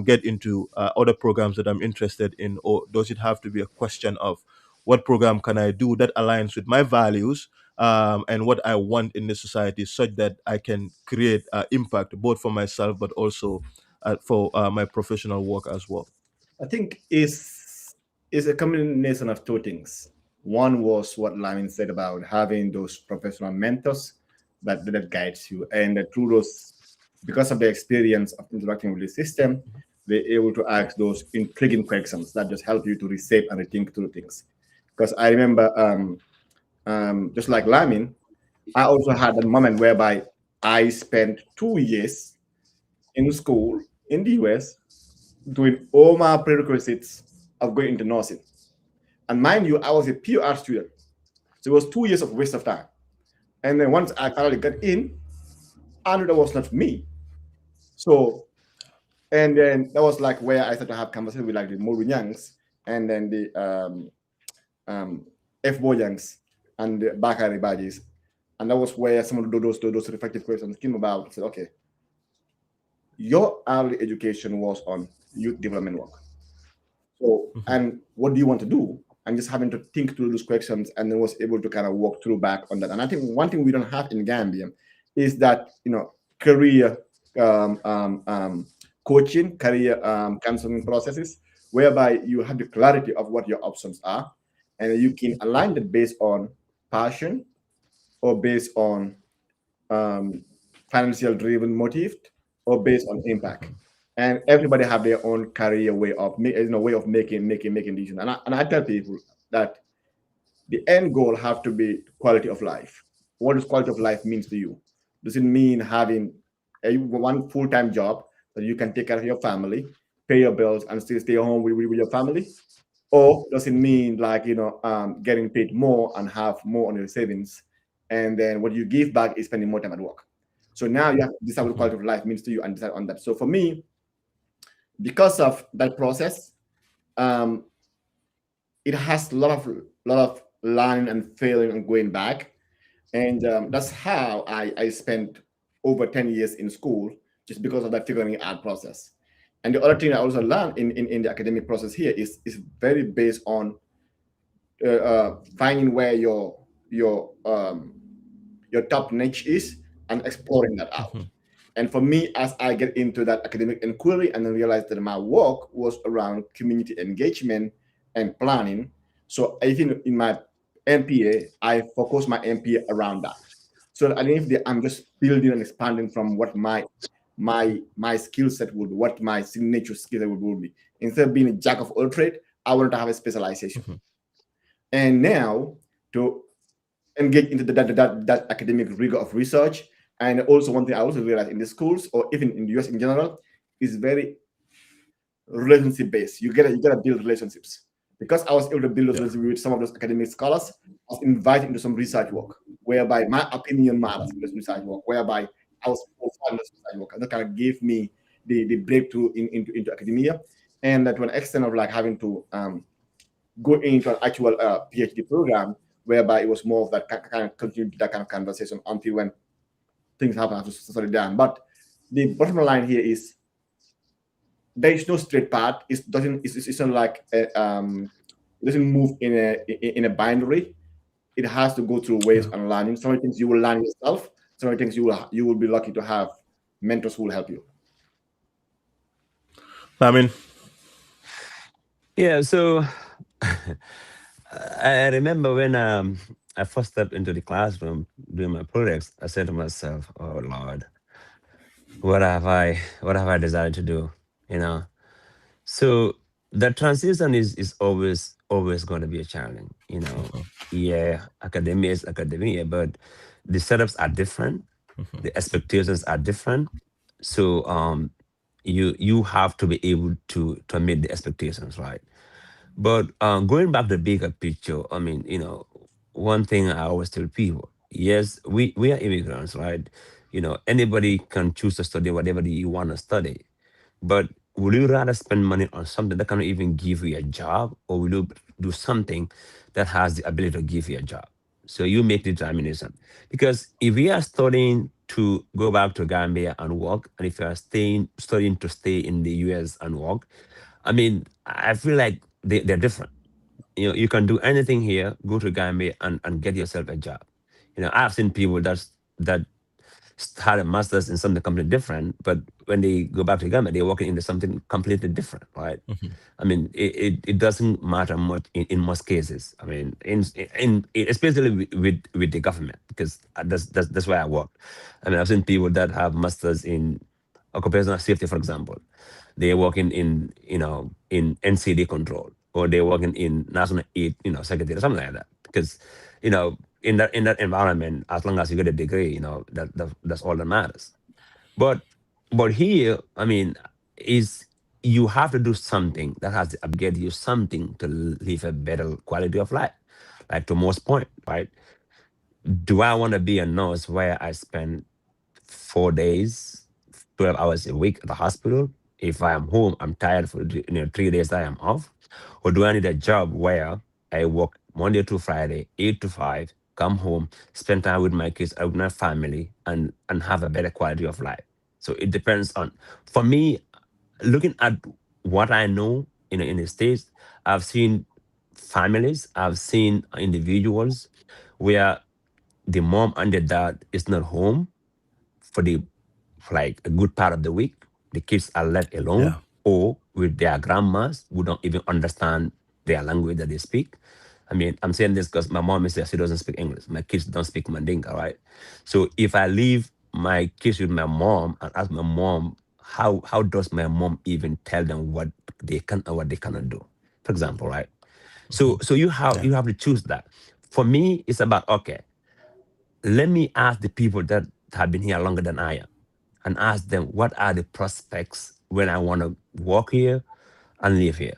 get into other programs that I'm interested in, or does it have to be a question of what program can I do that aligns with my values and what I want in the society, such that I can create impact both for myself but also for my professional work as well. I think is a combination of two things. One was what Lamin said about having those professional mentors that guides you, and through those, because of the experience of interacting with the system, they're able to ask those intriguing questions that just help you to reshape and rethink through things. Because I remember, just like Lamin, I also had a moment whereby I spent 2 years in school in the US doing all my prerequisites of going into nursing. And mind you, I was a pure art student. So it was 2 years of waste of time. And then once I finally got in, I knew that was not me. So, and then that was like where I started to have conversation with like the Modou Nyangs and then the F. Boyangs and the Bakari Badis. And that was where some of those reflective questions came about. I said, okay, your early education was on youth development work. So, and what do you want to do? And just having to think through those questions and then was able to kind of walk through back on that. And I think one thing we don't have in Gambia is that, career coaching, career counseling processes, whereby you have the clarity of what your options are and you can align it based on passion or based on financial driven motive or based on impact. And everybody have their own career way of making decisions. And I tell people that the end goal have to be quality of life. What does quality of life means to you? Does it mean having one full-time job that you can take care of your family, pay your bills, and still stay home with your family? Or does it mean like getting paid more and have more on your savings, and then what you give back is spending more time at work? So now you have to decide what quality of life means to you and decide on that. So for me, because of that process, it has a lot of learning and failing and going back, and that's how I spent over 10 years in school just because of that figuring out process. And the other thing I also learned in the academic process here is very based on finding where your top niche is and exploring that out. And for me, as I get into that academic inquiry and then realize that my work was around community engagement and planning. So I think in my MPA, I focus my MPA around that. So I think if I'm just building and expanding from what my skill set would be, what my signature skill set would be. Instead of being a jack of all trade, I wanted to have a specialization. And now to engage into that academic rigor of research. And also one thing I also realized in the schools or even in the US in general is very relationship based. You gotta build relationships. Because I was able to build those relationships with some of those academic scholars, I was invited into some research work whereby my opinion matters in this research work, whereby I was profiled in this research work. And that kind of gave me the breakthrough into academia. And to an extent of like having to go into an actual PhD program whereby it was more of that kind of continue that kind of conversation until when things happen, I have to study down. But the bottom line here is there is no straight path. It's not like it doesn't move in a binary. It has to go through ways and learning. Some of the things you will learn yourself. Some of the things you will be lucky to have mentors who will help you. Lamin. Yeah, so I remember when I first stepped into the classroom doing my projects, I said to myself, "Oh Lord, what have I decided to do?" You know. So the transition is always going to be a challenge. You know, yeah, academia is academia, but the setups are different, the expectations are different. So you have to be able to meet the expectations, right? But going back to the bigger picture, I mean, one thing I always tell people, yes, we are immigrants, right? Anybody can choose to study whatever you want to study. But would you rather spend money on something that cannot even give you a job, or will you do something that has the ability to give you a job? So you make the determination. Because if we are studying to go back to Gambia and work, and if you are studying to stay in the US and work, I mean, I feel like they're different. You can do anything here, go to Gambia and get yourself a job. I've seen people that had a master's in something completely different, but when they go back to Gambia, they're working into something completely different, right? I mean, it doesn't matter much in most cases. I mean, in especially with the government, because that's where I work. I mean, I've seen people that have masters in occupational safety, for example. They're working in NCD control, or they're working in national aid, secretary, or something like that. Because in that environment, as long as you get a degree, that's all that matters. But But here, I mean, is you have to do something that has to get you something to live a better quality of life. Like to most point, right? Do I want to be a nurse where I spend 4 days, 12 hours a week at the hospital? If I am home, I'm tired for 3 days I am off. Or do I need a job where I work Monday to Friday, 8 to 5, come home, spend time with my kids, with my family, and have a better quality of life? So it depends on. For me, looking at what I know in the States, I've seen families, I've seen individuals where the mom and the dad is not home for the for like a good part of the week. The kids are left alone Yeah. or with their grandmas who don't even understand their language that they speak. I mean, I'm saying this because my mom is there, she doesn't speak English. My kids don't speak Mandinka, right? So if I leave my kids with my mom and ask my mom, how does my mom even tell them what they can or what they cannot do? For example, right? So you Yeah. have to choose that. For me, it's about okay, let me ask the people that have been here longer than I am and ask them what are the prospects when I want to work here and live here.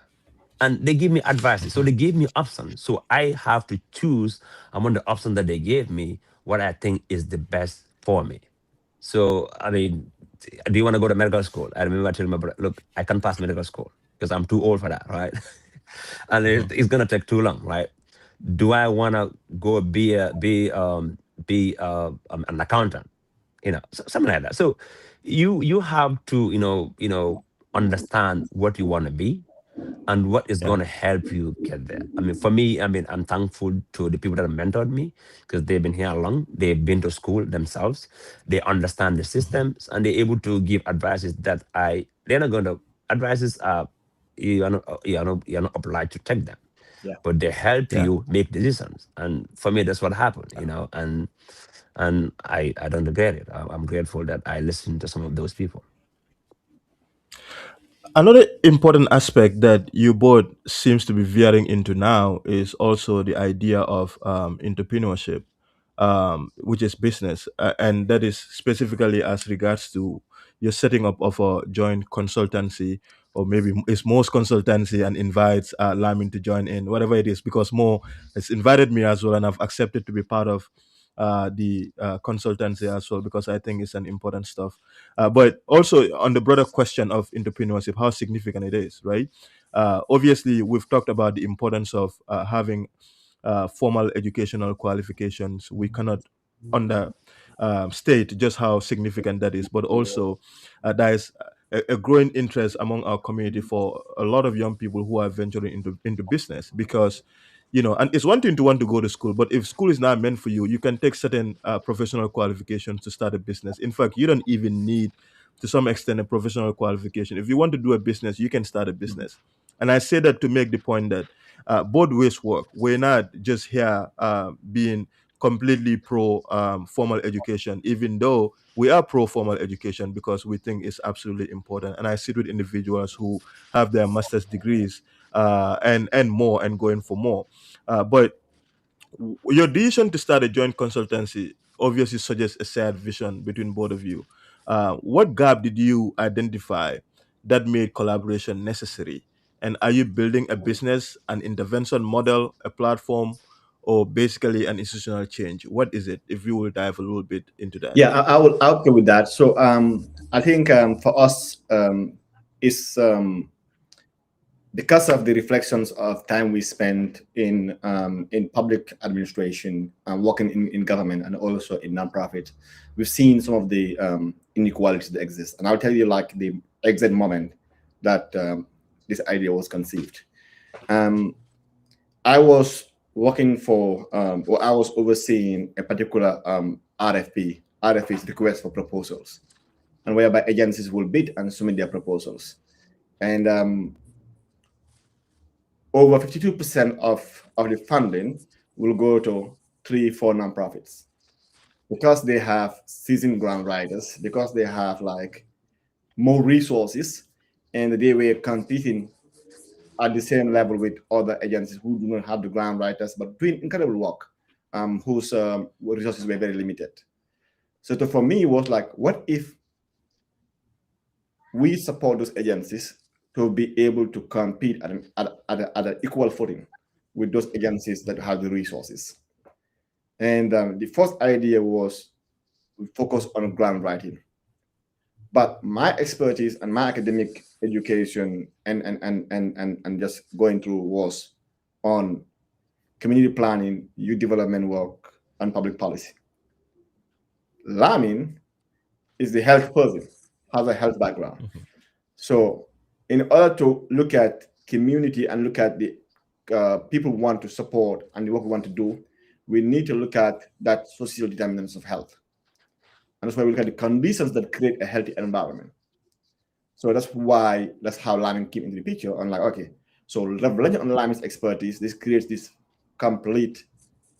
And they give me advice. So they gave me options. So I have to choose among the options that they gave me what I think is the best for me. So, I mean, do you want to go to medical school? I remember telling my brother, look, I can't pass medical school because I'm too old for that, right? And it's gonna take too long, right? Do I want to go be an accountant? Something like that. So you have to understand what you want to be and what is Yeah. going to help you get there. I mean, for me, I mean, I'm thankful to the people that have mentored me because they've been here long. They've been to school themselves. They understand the systems and they're able to give advices that they're not going to, advices you're not obliged to take them, Yeah. but they help Yeah. you make decisions. And for me, that's what happened. And I don't regret it. I'm grateful that I listened to some of those people. Another important aspect that you both seems to be veering into now is also the idea of entrepreneurship, which is business, and that is specifically as regards to your setting up of a joint consultancy, or maybe it's most consultancy and invites Lamin to join in, whatever it is, because Mo has invited me as well, and I've accepted to be part of the consultancy as well because I think it's an important stuff. But also on the broader question of entrepreneurship, how significant it is, right? Obviously, we've talked about the importance of having formal educational qualifications. We cannot under state just how significant that is, but also there is a growing interest among our community for a lot of young people who are venturing into business because and it's one thing to want to go to school, but if school is not meant for you, you can take certain professional qualifications to start a business. In fact, you don't even need to some extent a professional qualification. If you want to do a business, you can start a business. And I say that to make the point that both ways work. We're not just here being completely pro formal education, even though we are pro formal education because we think it's absolutely important. And I sit with individuals who have their master's degrees and more and going for more. But your decision to start a joint consultancy obviously suggests a shared vision between both of you. What gap did you identify that made collaboration necessary? And are you building a business, an intervention model, a platform, or basically an institutional change? What is it? If you will dive a little bit into that. Yeah, I'll go with that. So I think for us is because of the reflections of time we spent in public administration and working in government and also in nonprofit, we've seen some of the inequalities that exist. And I'll tell you like the exact moment that this idea was conceived. Um, I was working for, or I was overseeing a particular RFP. RFP is request for proposals, and whereby agencies will bid and submit their proposals. And over 52% of the funding will go to 3, 4 nonprofits because they have seasoned grant writers, because they have like more resources, and they were competing at the same level with other agencies who do not have the grant writers but doing incredible work, whose resources were very limited. So for me, it was like, what if we support those agencies to be able to compete at an equal footing with those agencies that have the resources. And the first idea was focus on grant writing. But my expertise and my academic education and just going through was on community planning, youth development work, and public policy. Lamin is the health person, has a health background. So in order to look at community and look at the people we want to support and the work we want to do, we need to look at that social determinants of health. And that's why we look at the conditions that create a healthy environment. So that's how Lamin came into the picture. And like, okay, so leveraging on Lamin's expertise, this creates this complete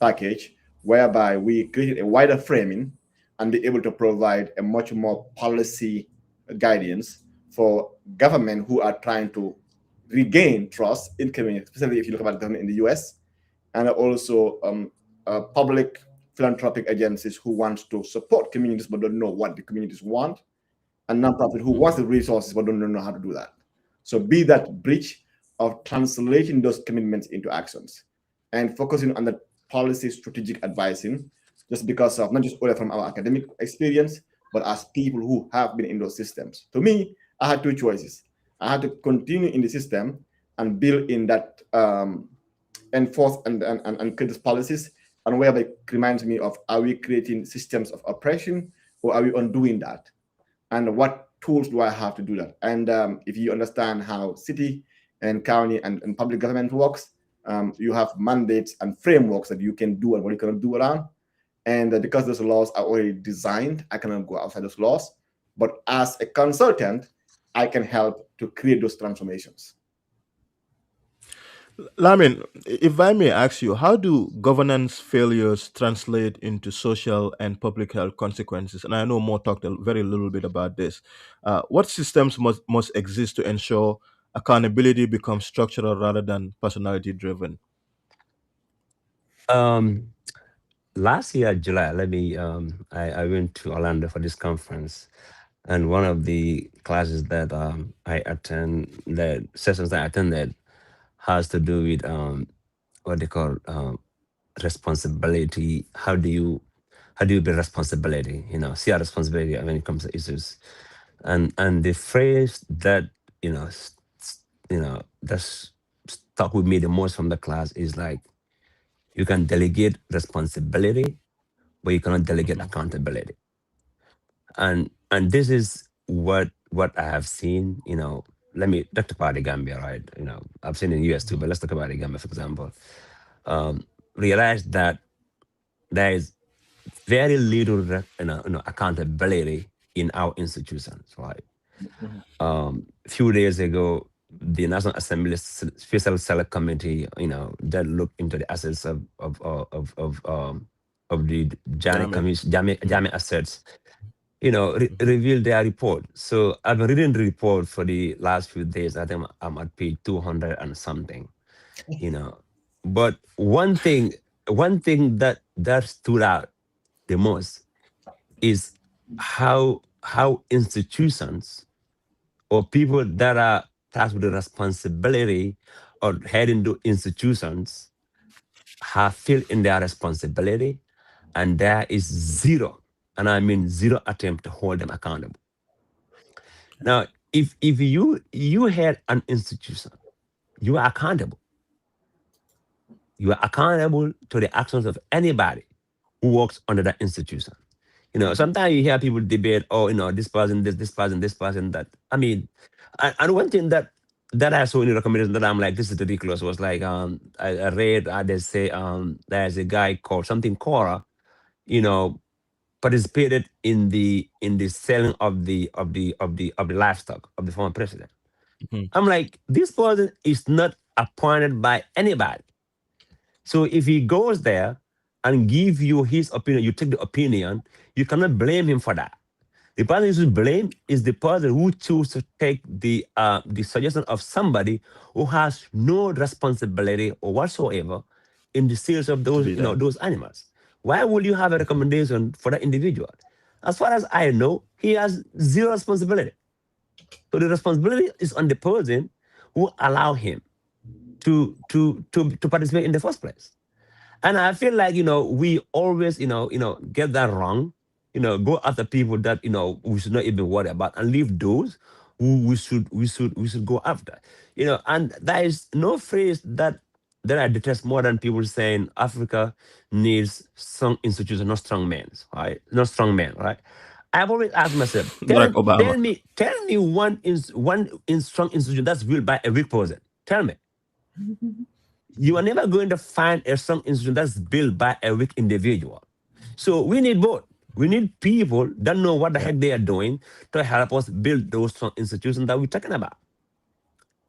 package whereby we created a wider framing and be able to provide a much more policy guidance for government who are trying to regain trust in community, especially if you look about government in the US, and also public philanthropic agencies who want to support communities but don't know what the communities want, and nonprofit who wants the resources but don't know how to do that. So be that bridge of translating those commitments into actions and focusing on the policy strategic advising, just because of not just only from our academic experience, but as people who have been in those systems. To me, I had two choices. I had to continue in the system and build in that enforce and create these policies, and whereby it reminds me of, are we creating systems of oppression or are we undoing that? And what tools do I have to do that? And if you understand how city and county and public government works, you have mandates and frameworks that you can do and what you cannot do around. And because those laws are already designed, I cannot go outside those laws. But as a consultant, I can help to create those transformations. Lamin, if I may ask you, how do governance failures translate into social and public health consequences? And I know Mo talked a very little bit about this. What systems must exist to ensure accountability becomes structural rather than personality driven? Last year, July, I went to Orlando for this conference. And one of the classes that the sessions that I attended has to do with what they call responsibility. How do you build responsibility? See our responsibility when it comes to issues. And the phrase that that's stuck with me the most from the class is like, you can delegate responsibility, but you cannot delegate accountability. And this is what I have seen. Let me talk about the Gambia, right? I've seen in US too, but let's talk about the Gambia, for example. Realize that there is very little accountability in our institutions, right? Few days ago, the National Assembly Special Select Committee, that looked into the assets of the Jammeh assets, revealed their report. So I've been reading the report for the last few days. I think I'm at page 200 and something, But one thing that stood out the most is how institutions or people that are tasked with the responsibility of heading to institutions have failed in their responsibility, and there is zero, and I mean zero, attempt to hold them accountable. Now, if you head an institution, you are accountable. You are accountable to the actions of anybody who works under that institution. Sometimes you hear people debate, this person, this person, this person, that. I mean, and one thing that I saw in the recommendation that I'm like, this is ridiculous, was like, I read, they say, there's a guy called something Cora, participated in the selling of the livestock of the former president. I'm like, this person is not appointed by anybody. So if he goes there and give you his opinion, you take the opinion, you cannot blame him for that. The person you should blame is the person who chooses to take the suggestion of somebody who has no responsibility or whatsoever in the sales of those those animals. Why would you have a recommendation for that individual? As far as I know, he has zero responsibility. So the responsibility is on the person who allow him to participate in the first place. And I feel like, we always, get that wrong. Go after people that, we should not even worry about, and leave those who we should go after. And there is no phrase that I detest more than people saying Africa needs strong institutions, not strong men, right? Not strong men, right? I've always asked myself, Barack Obama. tell me one strong institution that's built by a weak person. Tell me. You are never going to find a strong institution that's built by a weak individual. So we need both. We need people that know what the Yeah. heck they are doing to help us build those strong institutions that we're talking about.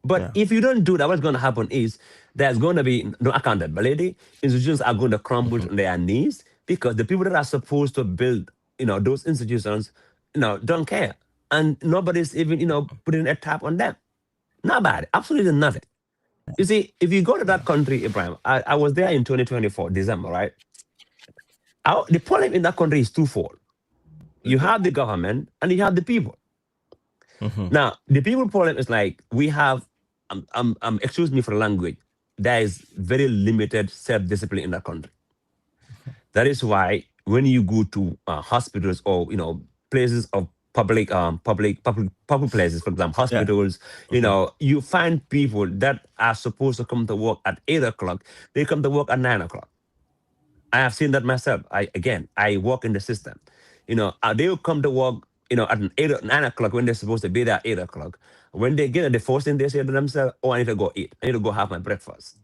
But Yeah. if you don't do that, what's going to happen is there's going to be no accountability. Institutions are going to crumble on their knees because the people that are supposed to build, those institutions, don't care, and nobody's even, putting a tap on them. Nobody, absolutely nothing. You see, if you go to that country, Ibrahim, I was there in 2024, December, right? The problem in that country is twofold. You have the government and you have the people. Mm-hmm. Now, the people problem is like we have, excuse me for the language, there is very limited self-discipline in that country. That is why when you go to hospitals or places of public places, for example, Yeah. hospitals, Mm-hmm. you find people that are supposed to come to work at 8 o'clock. They come to work at 9 o'clock. I have seen that myself. I work in the system. They will come to work, at 9 o'clock when they're supposed to be there at 8 o'clock. When they get at the first thing they say to themselves, "Oh, I need to go eat. I need to go have my breakfast."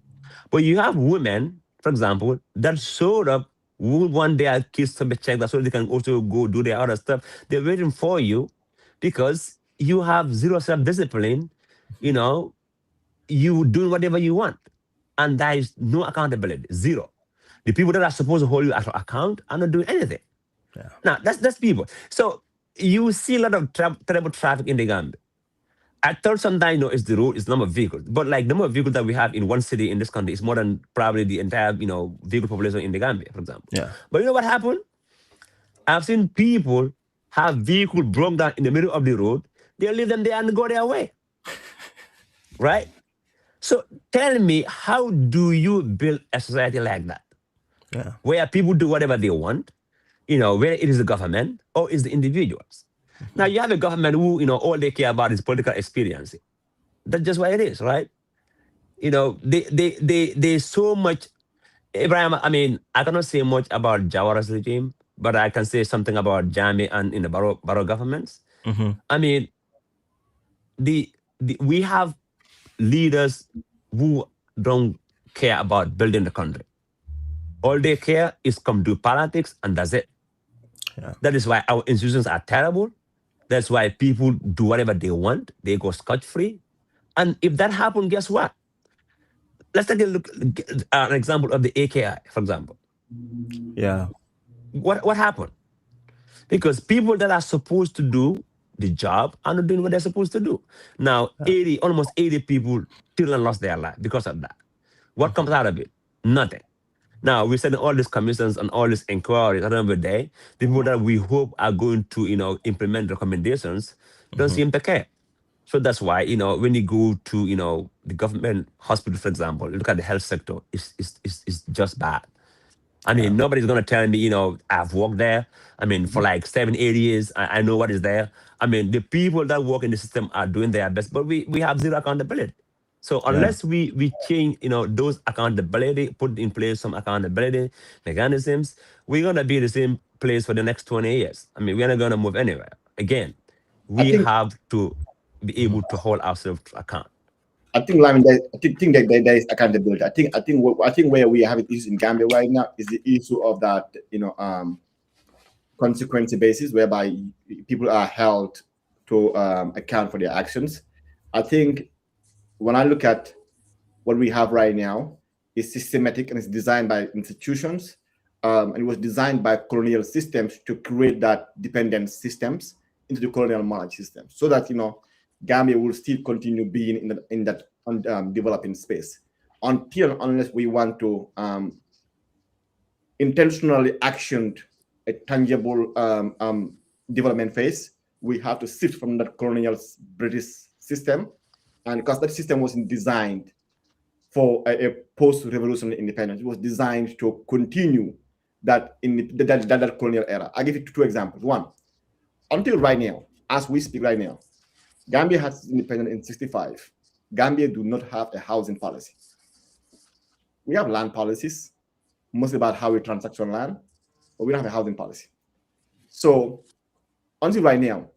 But you have women, for example, that showed up who want their kids to be checked so they can also go do their other stuff. They're waiting for you because you have zero self-discipline. You know, you doing whatever you want. And there is no accountability. Zero. The people that are supposed to hold you at account are not doing anything. Yeah. Now, that's people. So you see a lot of terrible traffic in the Gambia. I thought sometimes, it's the road, it's number of vehicles. But like number of vehicles that we have in one city in this country is more than probably the entire, vehicle population in the Gambia, for example. Yeah. But you know what happened? I've seen people have vehicle broke down in the middle of the road. They leave them there and go their way. Right? So tell me, how do you build a society like that? Yeah. Where people do whatever they want, whether it is the government or is the individuals. Now you have a government who, all they care about is political experience. That's just what it is, right? They so much. Ibrahim, I mean, I cannot say much about Jawara's regime, but I can say something about Jammeh and in the Barrow governments. Mm-hmm. I mean, we have leaders who don't care about building the country. All they care is come do politics and that's it. Yeah. That is why our institutions are terrible. That's why people do whatever they want. They go scot-free. And if that happens, guess what? Let's take a look, an example of the AKI, for example. Yeah. What happened? Because people that are supposed to do the job are not doing what they're supposed to do. Now, almost 80 people still lost their life because of that. What comes out of it? Nothing. Now, we're sending all these commissions and all these inquiries at the end of the day. The people that we hope are going to, implement recommendations don't seem to care. So that's why, when you go to, the government hospital, for example, look at the health sector, it's just bad. I mean, nobody's going to tell me, I've worked there. I mean, for like 7, 8 years, I know what is there. I mean, the people that work in the system are doing their best, but we have zero accountability. So unless we change, those accountability, put in place some accountability mechanisms, we're going to be the same place for the next 20 years. I mean, we're not going to move anywhere. Again, I we think have to be able to hold ourselves to account. I think Lamin, think that there is accountability. I think where we have it is in Gambia right now is the issue of that consequence basis whereby people are held to account for their actions. I think when I look at what we have right now, it's systematic and it's designed by institutions, and it was designed by colonial systems to create that dependent systems into the colonial monarch system, so that Gambia will still continue being in that developing space unless we want to intentionally action a tangible development phase we have to shift from that colonial British system, and because that system wasn't designed for a post-revolutionary independence, it was designed to continue that in that colonial era. I'll give you two examples. One, until right now, as we speak right now, Gambia has independence in 65. Gambia do not have a housing policy. We have land policies, mostly about how we transact on land, but we don't have a housing policy. So until right now,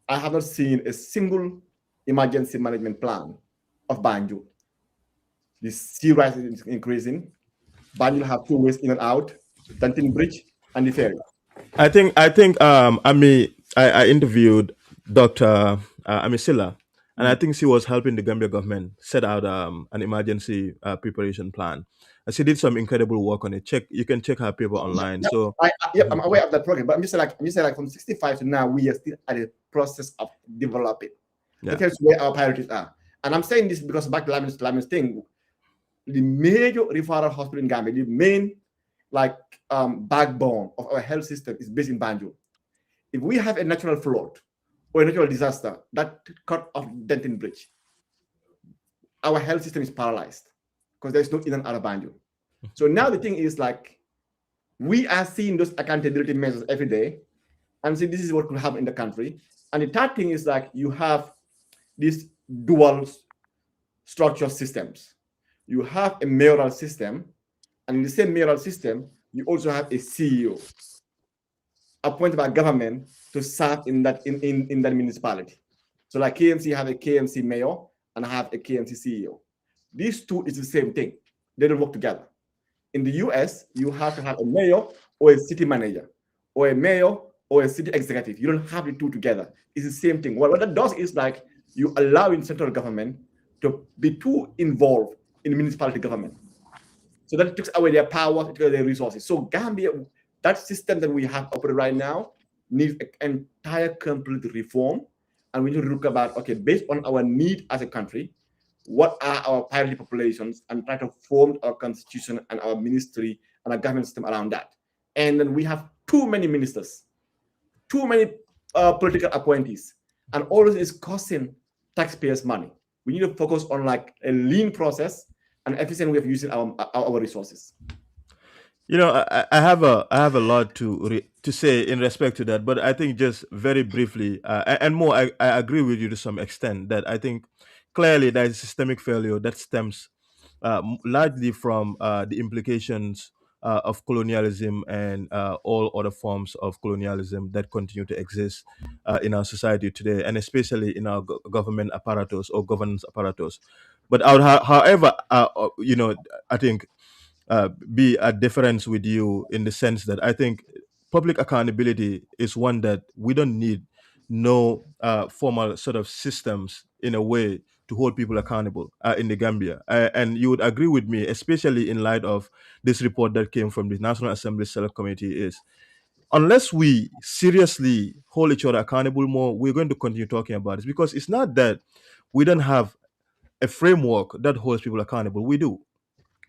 I have not seen a single emergency management plan of Banjul. The sea rise is increasing. Banjul have two ways in and out, Dantin Bridge and the ferry. I interviewed Dr. Amisila, and I think she was helping the Gambia government set out an emergency preparation plan. And she did some incredible work on it. You can check her paper online. Yeah, So I'm aware of that program, but I'm just like from 65 to now, we are still at the process of developing. Yeah. That's where our priorities are. And I'm saying this because back to Lamin's thing, the major referral hospital in Gambia, the main backbone of our health system is based in Banjul. If we have a natural flood or a natural disaster that cut off Denton Bridge, our health system is paralyzed because there's no in and out of Banjul. So now the thing is we are seeing those accountability measures every day and see this is what could happen in the country. And the third thing is you have these dual structure systems. You have a mayoral system, and in the same mayoral system, you also have a CEO appointed by government to serve in that municipality. So like KMC have a KMC mayor and have a KMC CEO. These two is the same thing. They don't work together. In the US, you have to have a mayor or a city manager, or a mayor or a city executive. You don't have the two together. It's the same thing. What that does is you allow in central government to be too involved in municipality government. So that takes away their power, takes away their resources. So Gambia, that system that we have operating right now needs an entire complete reform. And we need to look about, okay, based on our need as a country, what are our priority populations, and try to form our constitution and our ministry and our government system around that. And then we have too many ministers, too many political appointees, and all of this is costing taxpayers money. We need to focus on a lean process and efficient way of using our resources. I have a lot to say in respect to that, but I think just very briefly and more, I agree with you to some extent that I think clearly there is systemic failure that stems largely from the implications of colonialism and all other forms of colonialism that continue to exist in our society today, and especially in our government apparatus or governance apparatus. But however, I think be a difference with you in the sense that I think public accountability is one that we don't need no formal sort of systems in a way to hold people accountable in the Gambia. And you would agree with me, especially in light of this report that came from the National Assembly Select Committee, is unless we seriously hold each other accountable more, we're going to continue talking about this, because it's not that we don't have a framework that holds people accountable. We do,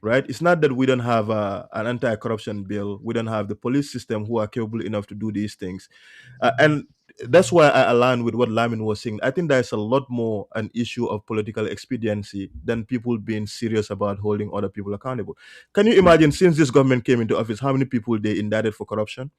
right? It's not that we don't have an anti-corruption bill. We don't have the police system who are capable enough to do these things. And that's why I align with what Lamin was saying. I think there's a lot more an issue of political expediency than people being serious about holding other people accountable. Can you imagine, since this government came into office, how many people they indicted for corruption?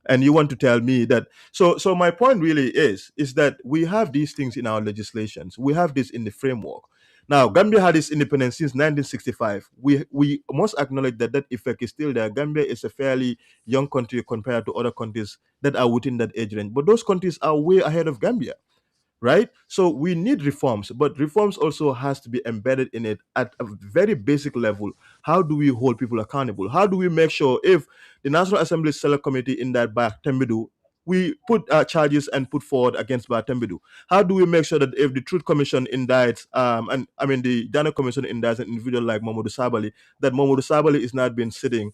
And you want to tell me that? So my point really is that we have these things in our legislations. We have this in the framework. Now, Gambia had its independence since 1965. We must acknowledge that that effect is still there. Gambia is a fairly young country compared to other countries that are within that age range. But those countries are way ahead of Gambia, right? So we need reforms, but reforms also has to be embedded in it at a very basic level. How do we hold people accountable? How do we make sure if the National Assembly Select Committee in that Tembidu, we put charges and put forward against Tembidu? How do we make sure that if the Truth Commission indicts, the Dana Commission indicts an individual like Modou Sabali, that Modou Sabali is not been sitting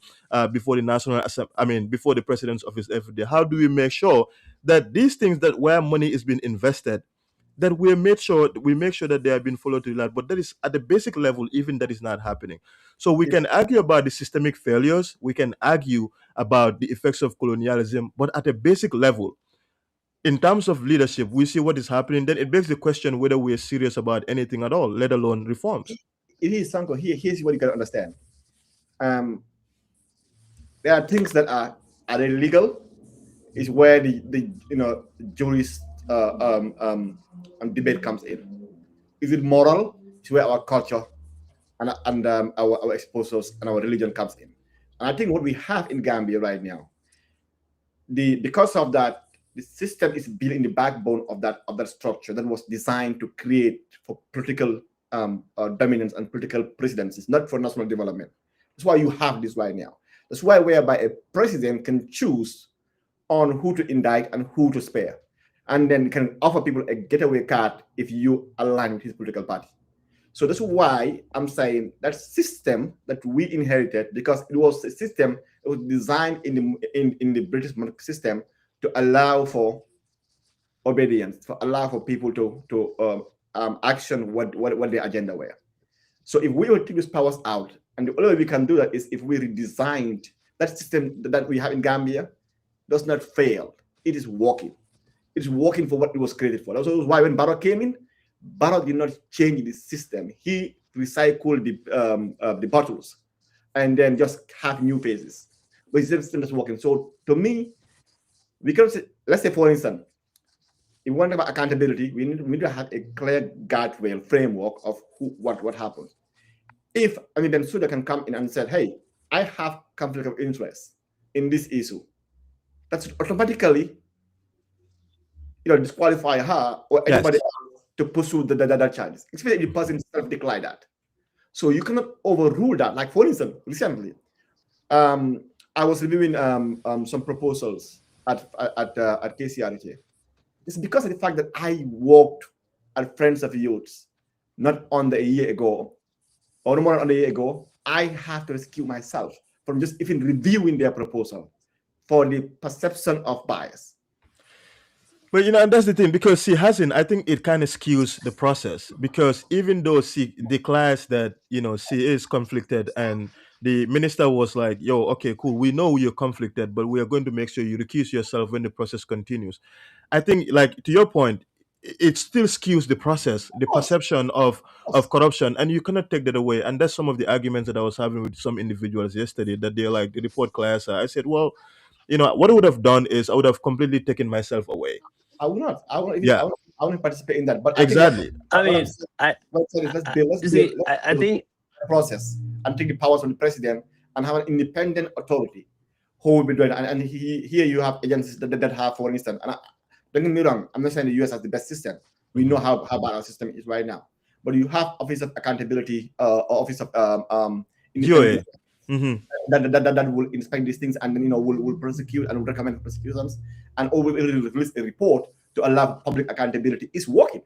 before the National Assembly, before the President's office every day? How do we make sure that these things, that where money is being invested, that we make sure that they have been followed to the line? But that is at the basic level, even that is not happening. So we can argue about the systemic failures, we can argue about the effects of colonialism, but at a basic level, in terms of leadership, we see what is happening. Then it begs the question whether we're serious about anything at all, let alone reforms. It is, Sanko. Here's what you got to understand. There are things that are illegal. Is where the jurist debate comes in. Is it moral? It's where our culture and our exposures and our religion comes in. And I think what we have in Gambia right now, because of that, the system is built in the backbone of that structure that was designed to create for political dominance and political presidencies, not for national development. That's why you have this right now. That's why whereby a president can choose on who to indict and who to spare, and then can offer people a getaway card if you align with his political party. So that's why I'm saying that system that we inherited, because it was a system that was designed in the British system to allow for obedience, to allow for people to action what their agenda were. So if we were to take these powers out, and the only way we can do that is if we redesigned that system that we have in Gambia, does not fail. It is working. It is working for what it was created for. That's why when Barrow came in, Barrow did not change the system. He recycled the bottles and then just have new phases. But the system is working. So to me, we can say, let's say for instance, if we want to have accountability, we need to have a clear guardrail framework of what happens. If then Suda can come in and say, hey, I have conflict of interest in this issue, that's automatically disqualify her or anybody else to pursue the charges, especially if the person self-declared that. So you cannot overrule that. Like for instance, recently, I was reviewing some proposals at KCRT. It's because of the fact that I worked at Friends of Youth not under a year ago, or no more than a year ago. I have to rescue myself from just even reviewing their proposal for the perception of bias. But and that's the thing, because she hasn't. I think it kind of skews the process, because even though she declares that she is conflicted, and the minister was like, "Yo, okay, cool, we know you're conflicted, but we are going to make sure you recuse yourself when the process continues." I think, like to your point, it still skews the process, the perception of corruption, and you cannot take that away. And that's some of the arguments that I was having with some individuals yesterday, that they're like, the report class. I said, well, what I would have done is I would have completely taken myself away. I would not. I wouldn't participate in that. But exactly. I think process and take the powers from the president and have an independent authority who will be doing it. And here you have agencies that have, for instance, and don't get me wrong, I'm not saying the US has the best system. We know how bad our system is right now. But you have Office of Accountability, Office of DOA. That will inspect these things, and then will prosecute and will recommend prosecutions, and will release a report to allow public accountability. It's working.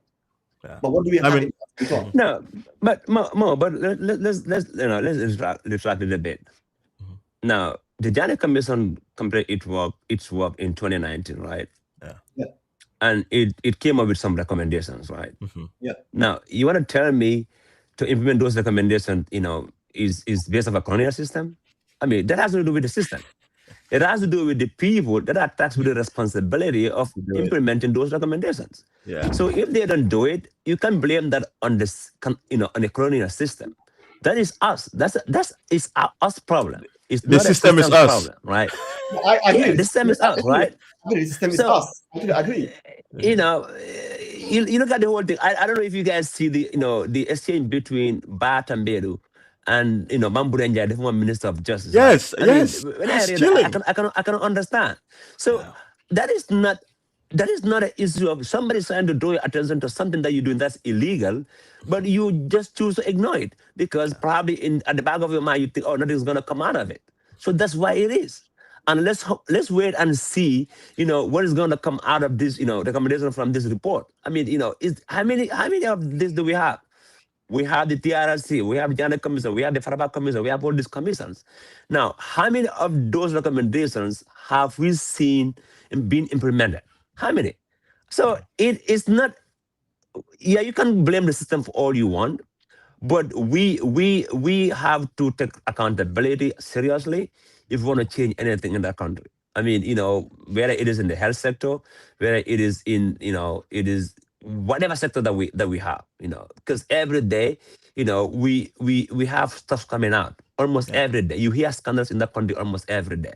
Yeah. But what do we have? No, but more. But let's retract it a bit. Mm-hmm. Now, the Jammeh Commission completed its work in 2019, right? Yeah. And it came up with some recommendations, right? Mm-hmm. Yeah. Now, you want to tell me to implement those recommendations, is based on a colonial system? I mean, that has nothing to do with the system. It has to do with the people that are tasked with the responsibility of implementing those recommendations. Yeah. So if they don't do it, you can blame that on this, on the colonial system. That is us. That's us problem. It's the not system is us, problem, right? I agree. Yeah, the system is us, right? The system is us. I agree. You look at the whole thing. I don't know if you guys see the exchange between Bat and Bedu and Mambu Njai, the former Minister of Justice. Yes, right? yes. When I read that, I can understand. So that is not an issue of somebody trying to draw your attention to something that you're doing that's illegal, but you just choose to ignore it because probably at the back of your mind you think, oh, nothing's gonna come out of it. So that's why it is. And let's wait and see, what is going to come out of this, recommendation from this report. I mean, how many of this do we have? We have the TRC, we have the Jammeh Commission, we have the Faraba Commission, we have all these commissions. Now, how many of those recommendations have we seen being implemented? How many? So it is not. Yeah, you can blame the system for all you want, but we have to take accountability seriously if we want to change anything in that country. I mean, whether it is in the health sector, whether it is in, it is whatever sector that we have, because every day, we have stuff coming out almost Yeah. every day. You hear scandals in that country almost every day,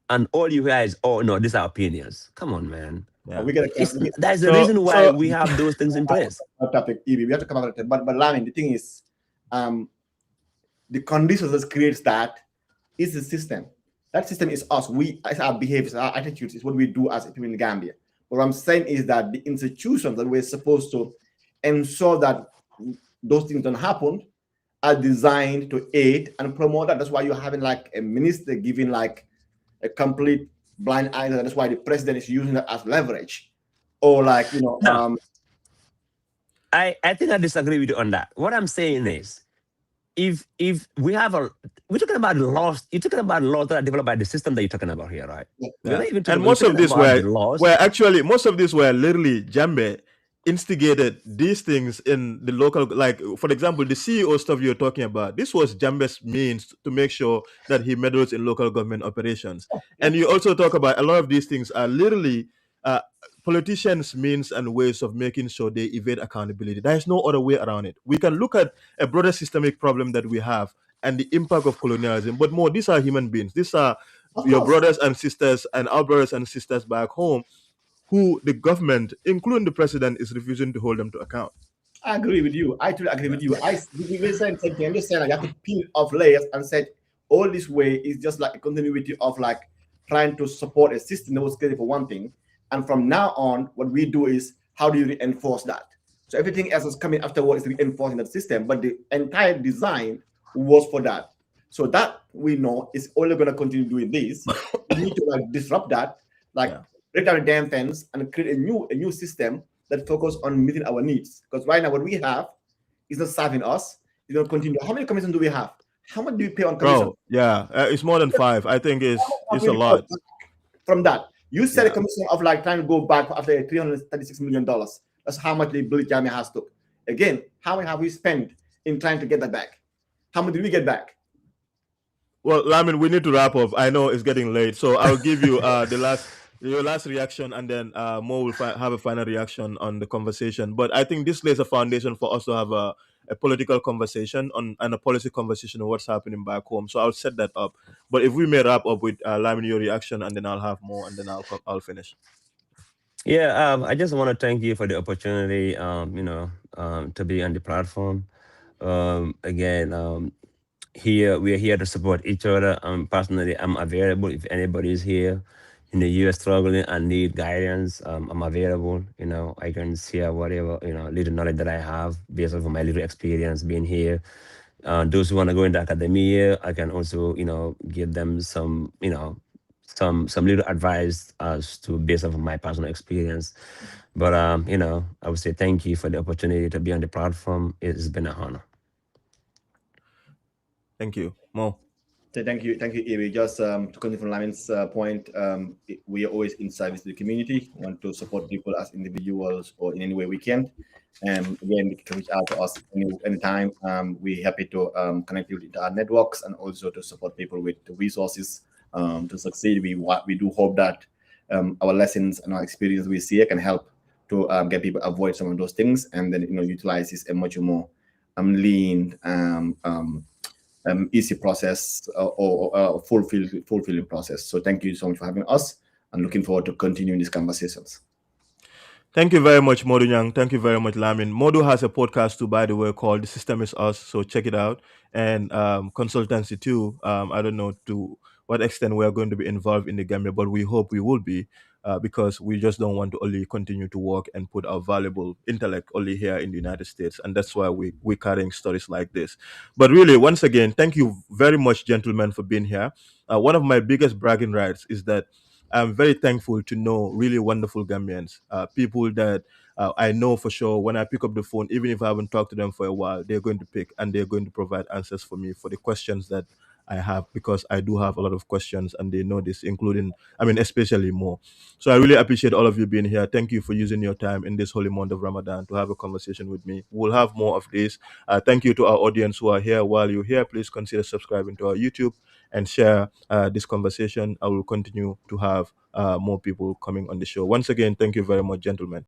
and all you hear is, "Oh no, these are opinions." Come on, man. Yeah. We gotta It's we, That's the So reason why so we have those things in place. topic, Evie. We have to come back to it. But Lamin, the thing is, um, the conditions that creates that is the system. That system is us. We, as our behaviors, our attitudes, is what we do as people in Gambia. What I'm saying is that the institutions that we're supposed to ensure that those things don't happen are designed to aid and promote that. That's why you're having like a minister giving like a complete blind eye. That's why the president is using that as leverage, or like No, I think I disagree with you on that. What I'm saying is, if we're talking about laws, you're talking about laws that are developed by the system that you're talking about here, right? We're yeah. not even And we're most of talking these about the were laws. actually most of these were literally Jammeh instigated these things in the local, like for example the CEO stuff you're talking about. This was Jammeh's means to make sure that he meddles in local government operations. yeah. And you also talk about a lot of these things are literally uh, politicians' means and ways of making sure they evade accountability. There is no other way around it. We can look at a broader systemic problem that we have and the impact of colonialism, but more, these are human beings. These are Of your course. brothers and sisters and our brothers and sisters back home who the government, including the president, is refusing to hold them to account. I agree with you. I totally agree Yeah. with you. We saying the same thing. I'm just saying like, you have to peel off layers and said all this way is just like a continuity of like trying to support a system that was created for one thing. And from now on, what we do is how do you reinforce that? So everything else is coming afterward is reinforcing that system, but the entire design was for that. So that we know is only going to continue doing this. We need to like disrupt that, like Yeah. break down the damn fence and create a new system that focus on meeting our needs. Because right now, what we have is not serving us. It's going to continue. How many commissions do we have? How much do we pay on commission? Bro, yeah, it's more than five. I think How it's a many report lot. from that? You said a Yeah. commission of like trying to go back after $336 million. That's how much the Billy Jammeh has took. Again, how much have we spent in trying to get that back? How much did we get back? Well, Lamin, we need to wrap up. I know it's getting late, so I'll give you your last reaction, and then Mo will have a final reaction on the conversation. But I think this lays a foundation for us to have a political conversation on and a policy conversation on what's happening back home. So I'll set that up. But if we may wrap up with Lamin, your reaction, and then I'll have more, and then I'll finish. Yeah, I just want to thank you for the opportunity, to be on the platform. Again, here we are here to support each other. Personally, I'm available if anybody is here in the US struggling and need guidance. I'm available. I can share whatever little knowledge that I have based on my little experience being here. Those who want to go into academia, I can also give them some little advice as to based on my personal experience. But I would say thank you for the opportunity to be on the platform. It's been an honor. Thank you, Mo. So thank you, Ivy. Just to continue from Lamin's point, we are always in service to the community. We want to support people as individuals or in any way we can. And again, you can reach out to us anytime. We're happy to connect you with our networks and also to support people with the resources to succeed. We do hope that our lessons and our experience we see can help to get people avoid some of those things and then utilize this a much more lean easy process or fulfilling process. So thank you so much for having us and looking forward to continuing these conversations. Thank you very much, Modou Nyang. Thank you very much, Lamin. Modou has a podcast too, by the way, called The System Is Us. So check it out. And consultancy too. I don't know to what extent we are going to be involved in the Gambia, but we hope we will be because we just don't want to only continue to work and put our valuable intellect only here in the United States. And that's why we're carrying stories like this. But really, once again, thank you very much, gentlemen, for being here. One of my biggest bragging rights is that I'm very thankful to know really wonderful Gambians, people that I know for sure when I pick up the phone, even if I haven't talked to them for a while, they're going to pick and they're going to provide answers for me for the questions that I have, because I do have a lot of questions and they know this, including, especially more. So I really appreciate all of you being here. Thank you for using your time in this holy month of Ramadan to have a conversation with me. We'll have more of this. Thank you to our audience who are here. While you're here, please consider subscribing to our YouTube and share this conversation, I will continue to have more people coming on the show. Once again, thank you very much, gentlemen.